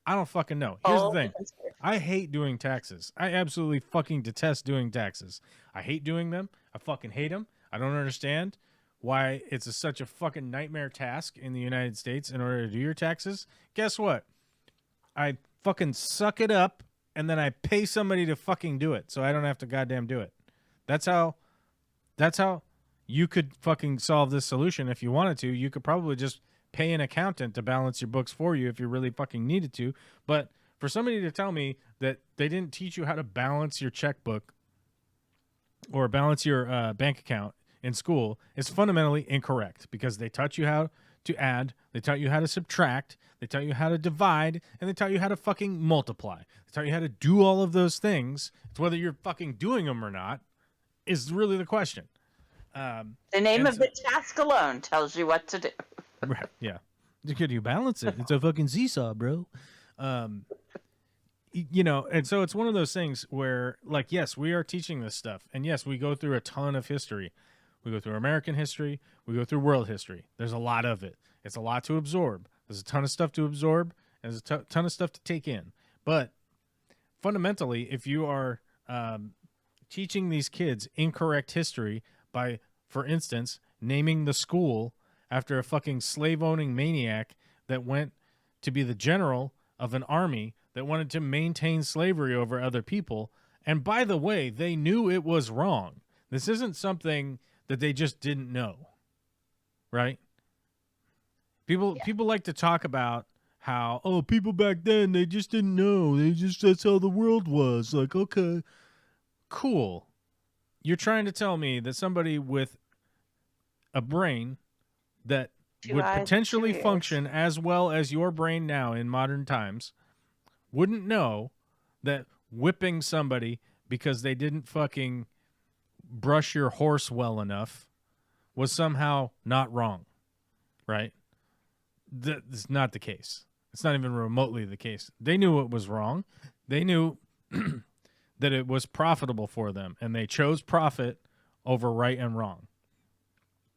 I don't fucking know. Here's the thing. I hate doing taxes. I absolutely fucking detest doing taxes. I hate doing them. I fucking hate them. I don't understand why it's such a fucking nightmare task in the United States in order to do your taxes. Guess what? I fucking suck it up and then I pay somebody to fucking do it so I don't have to goddamn do it. That's how you could fucking solve this solution if you wanted to. You could probably just pay an accountant to balance your books for you if you really fucking needed to. But for somebody to tell me that they didn't teach you how to balance your checkbook or balance your bank account in school is fundamentally incorrect, because they taught you how to add, they taught you how to subtract, they taught you how to divide, and they taught you how to fucking multiply. They taught you how to do all of those things. It's whether you're fucking doing them or not is really the question. The name of the task alone tells you what to do. Right, yeah. Could you balance it? It's a fucking seesaw, bro. You know, and so it's one of those things where, like, yes, we are teaching this stuff, and yes, we go through a ton of history. We go through American history. We go through world history. There's a lot of it. It's a lot to absorb. There's a ton of stuff to absorb. And there's a ton of stuff to take in. But fundamentally, if you are teaching these kids incorrect history by, for instance, naming the school after a fucking slave-owning maniac that went to be the general of an army that wanted to maintain slavery over other people, and by the way, they knew it was wrong. This isn't something that they just didn't know, right? People like to talk about how, oh, people back then, they just didn't know. That's how the world was. Like, okay, cool. You're trying to tell me that somebody with a brain that would potentially function as well as your brain now in modern times wouldn't know that whipping somebody because they didn't fucking brush your horse well enough was somehow not wrong, right? That's not the case. It's not even remotely the case. They knew it was wrong. They knew that it was profitable for them, and they chose profit over right and wrong.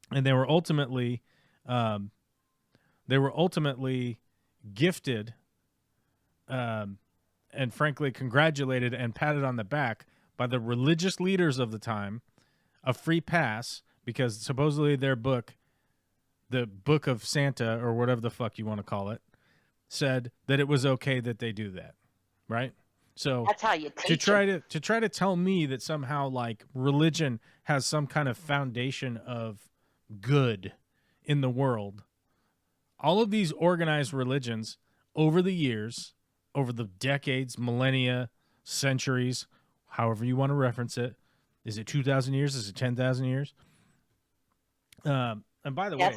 And they were ultimately gifted and frankly congratulated and patted on the back by the religious leaders of the time a free pass, because supposedly their book, the Book of Santa or whatever the fuck you want to call it, said that it was okay that they do that, right? So that's how you to try to tell me that somehow like religion has some kind of foundation of good in the world. All of these organized religions over the years, over the decades, millennia, centuries, however you want to reference it. Is it 2,000 years? Is it 10,000 years? And by the way,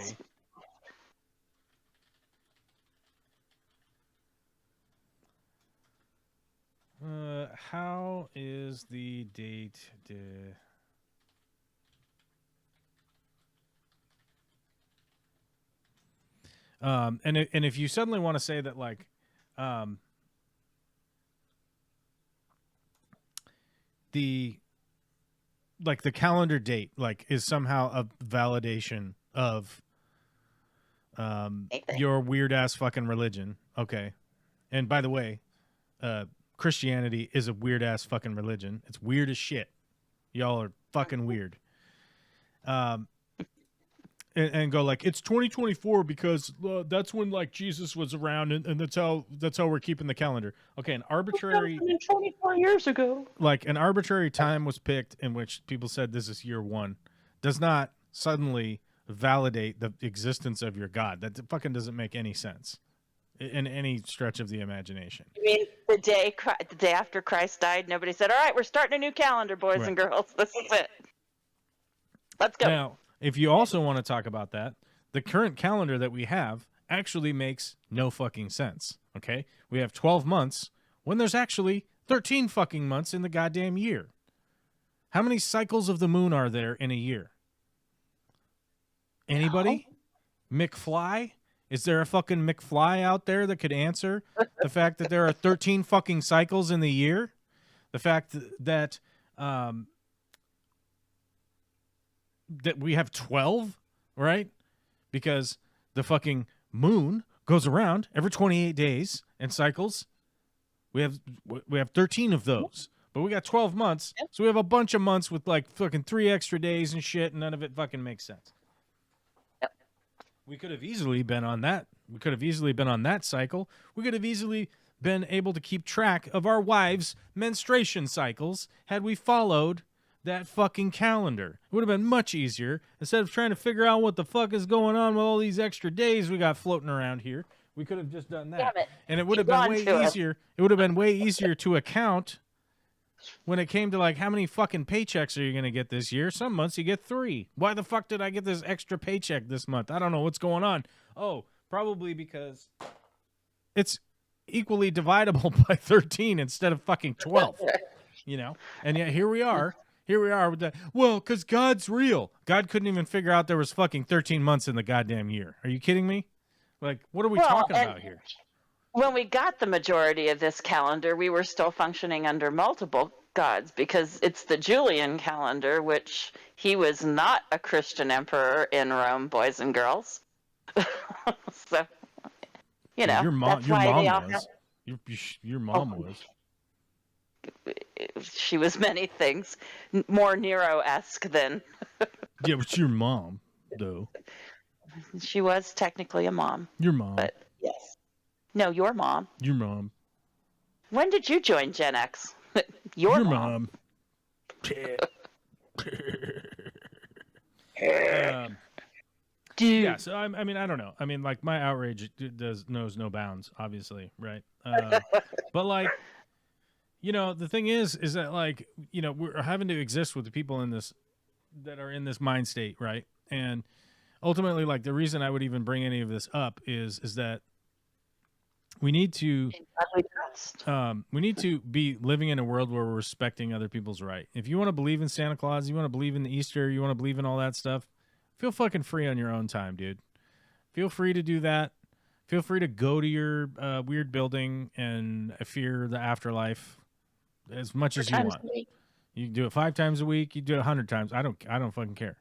how is the date? And if you suddenly want to say that, like, the like the calendar date like is somehow a validation of your weird ass fucking religion. Okay. And by the way, Christianity is a weird ass fucking religion. It's weird as shit. Y'all are fucking weird. And go like it's 2024 because that's when like Jesus was around and that's how we're keeping the calendar. Okay, an arbitrary 24 years ago. Like an arbitrary time was picked in which people said this is year 1 does not suddenly validate the existence of your God. That fucking doesn't make any sense in any stretch of the imagination. You mean the day after Christ died, nobody said, "All right, we're starting a new calendar, boys and girls. This is it. Let's go." Now, if you also want to talk about that, the current calendar that we have actually makes no fucking sense. Okay? We have 12 months when there's actually 13 fucking months in the goddamn year. How many cycles of the moon are there in a year? Anybody? No. McFly? Is there a fucking McFly out there that could answer the fact that there are 13 fucking cycles in the year? The fact that that we have 12, right? Because the fucking moon goes around every 28 days and cycles. We have 13 of those, but we got 12 months. So we have a bunch of months with like fucking 3 extra days and shit, and none of it fucking makes sense. Yep. We could have easily been on that. We could have easily been on that cycle. We could have easily been able to keep track of our wives' menstruation cycles had we followed that fucking calendar. It would have been much easier instead of trying to figure out what the fuck is going on with all these extra days we got floating around here. We could have just done that. And it would have been way easier. It would have been way easier to account when it came to like how many fucking paychecks are you going to get this year? Some months you get 3. Why the fuck did I get this extra paycheck this month? I don't know what's going on. Oh, probably because it's equally dividable by 13 instead of fucking 12. You know? And yet here we are. Here we are with that. Well, because God's real. God couldn't even figure out there was fucking 13 months in the goddamn year. Are you kidding me? Like, what are we talking about here? When we got the majority of this calendar, we were still functioning under multiple gods because it's the Julian calendar, which he was not a Christian emperor in Rome, boys and girls. So, you know, your mom was. Your mom was. She was many things, more Nero-esque than. Yeah, but your mom, though. She was technically a mom. Your mom. But yes. No, your mom. Your mom. When did you join Gen X? Your mom. Dude. Yeah, so I mean, I don't know. I mean, like, my outrage knows no bounds, obviously, right? But, like, you know, the thing is that, like, you know, we're having to exist with the people in this that are in this mind state, right? And ultimately, like, the reason I would even bring any of this up is that we need to be living in a world where we're respecting other people's right. If you want to believe in Santa Claus, you want to believe in the Easter, you want to believe in all that stuff, feel fucking free on your own time, dude. Feel free to do that. Feel free to go to your weird building and fear the afterlife as much as you want. You can do it 5 times a week. You do it 100 times. I don't fucking care.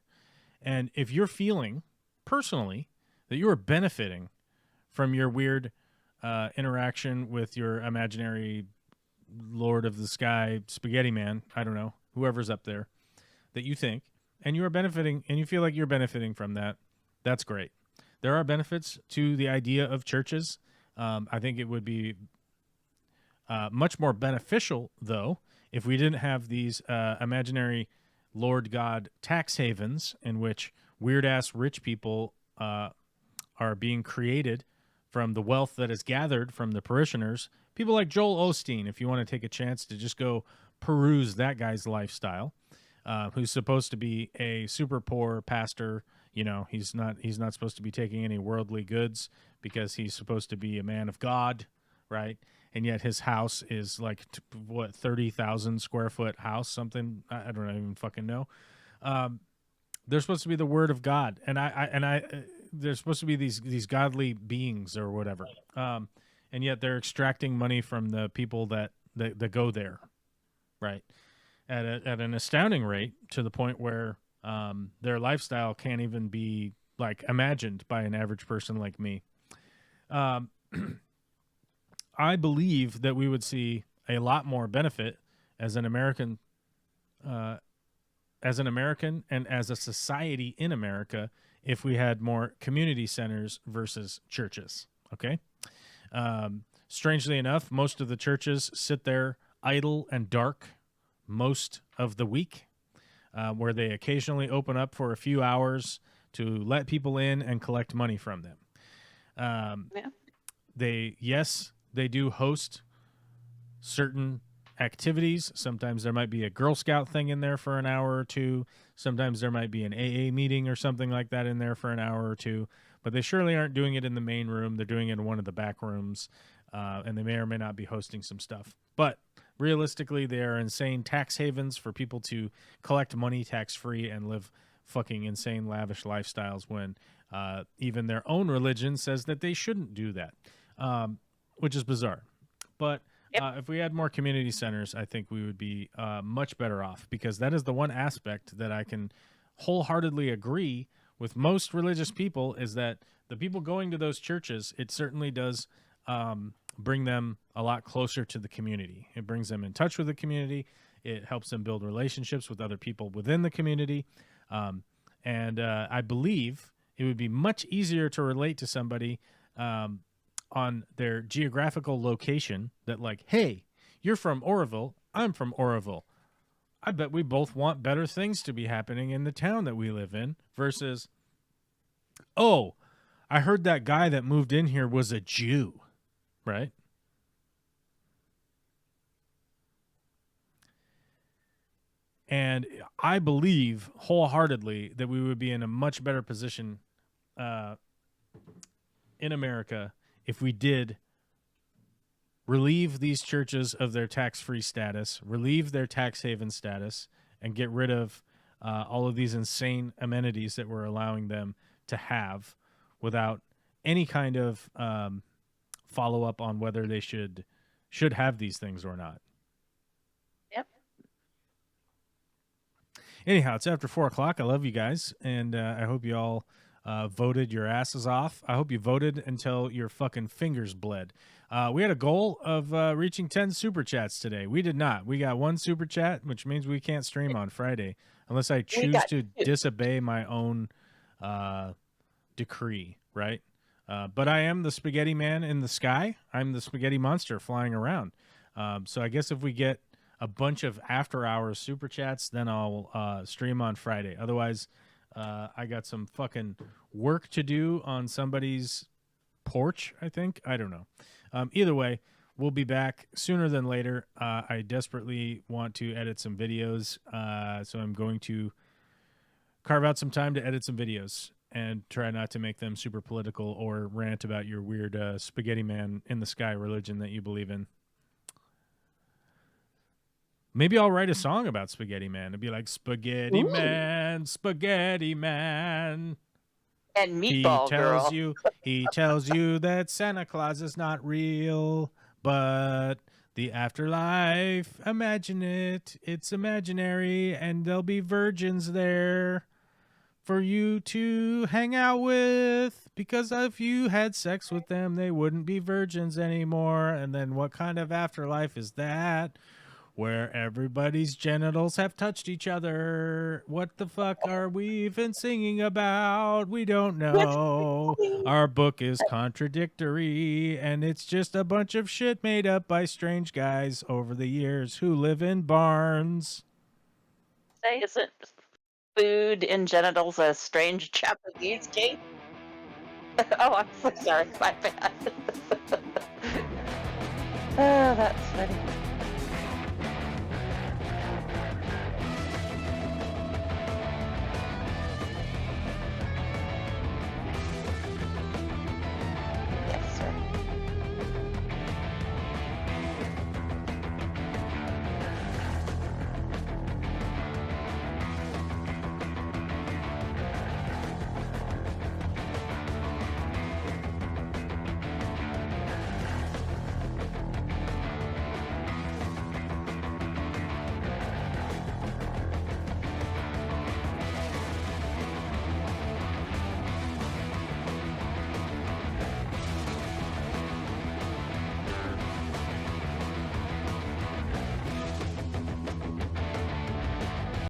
And if you're feeling personally that you are benefiting from your weird interaction with your imaginary Lord of the Sky spaghetti man, I don't know, whoever's up there, that you think, and you are benefiting, and you feel like you're benefiting from that, that's great. There are benefits to the idea of churches. I think it would be much more beneficial, though, if we didn't have these imaginary Lord God tax havens in which weird-ass rich people are being created from the wealth that is gathered from the parishioners. People like Joel Osteen, if you want to take a chance to just go peruse that guy's lifestyle, who's supposed to be a super poor pastor. You know, he's not supposed to be taking any worldly goods because he's supposed to be a man of God, right? And yet his house is like, 30,000 square foot house, something. I don't even fucking know. They're supposed to be the word of God. And they're supposed to be these godly beings or whatever. And yet they're extracting money from the people that go there. Right. at an astounding rate, to the point where their lifestyle can't even be like imagined by an average person like me. Um, I believe that we would see a lot more benefit as an American, uh, and as a society in America if we had more community centers versus churches. Okay. Strangely enough, most of the churches sit there idle and dark most of the week, where they occasionally open up for a few hours to let people in and collect money from them. Yeah. They do host certain activities. Sometimes there might be a Girl Scout thing in there for an hour or two. Sometimes there might be an AA meeting or something like that in there for an hour or two. But they surely aren't doing it in the main room. They're doing it in one of the back rooms, and they may or may not be hosting some stuff. But realistically, they are insane tax havens for people to collect money tax-free and live fucking insane, lavish lifestyles when even their own religion says that they shouldn't do that, which is bizarre. But if we had more community centers, I think we would be much better off, because that is the one aspect that I can wholeheartedly agree with most religious people, is that the people going to those churches, it certainly does bring them a lot closer to the community. It brings them in touch with the community. It helps them build relationships with other people within the community. And I believe it would be much easier to relate to somebody on their geographical location, that like, hey, you're from Oroville, I'm from Oroville. I bet we both want better things to be happening in the town that we live in, versus, oh, I heard that guy that moved in here was a Jew, right? And I believe wholeheartedly that we would be in a much better position in America if we did relieve these churches of their tax-free status, relieve their tax haven status, and get rid of all of these insane amenities that we're allowing them to have without any kind of follow-up on whether they should have these things or not. Yep. Anyhow, it's after 4 o'clock. I love you guys, and I hope you all voted your asses off. I hope you voted until your fucking fingers bled. We had a goal of reaching 10 super chats today. We did not. We got 1 super chat, which means we can't stream on Friday unless I choose to disobey my own decree, right? But I am the spaghetti man in the sky. I'm the spaghetti monster flying around. So I guess if we get a bunch of after hours super chats, then I'll stream on Friday. Otherwise, I got some fucking work to do on somebody's porch, I think. I don't know. Either way, we'll be back sooner than later. I desperately want to edit some videos, so I'm going to carve out some time to edit some videos and try not to make them super political or rant about your weird spaghetti man in the sky religion that you believe in. Maybe I'll write a song about Spaghetti Man. It'd be like, Spaghetti Man, Spaghetti Man. And Meatball Girl. He tells you that Santa Claus is not real, but the afterlife, imagine it. It's imaginary, and there'll be virgins there for you to hang out with, because if you had sex with them, they wouldn't be virgins anymore. And then what kind of afterlife is that? Where everybody's genitals have touched each other. What the fuck are we even singing about? We don't know. Our book is contradictory, and it's just a bunch of shit made up by strange guys over the years who live in barns. Say, isn't food and genitals a strange Japanese game? Oh, I'm so sorry. My bad. Oh, that's funny.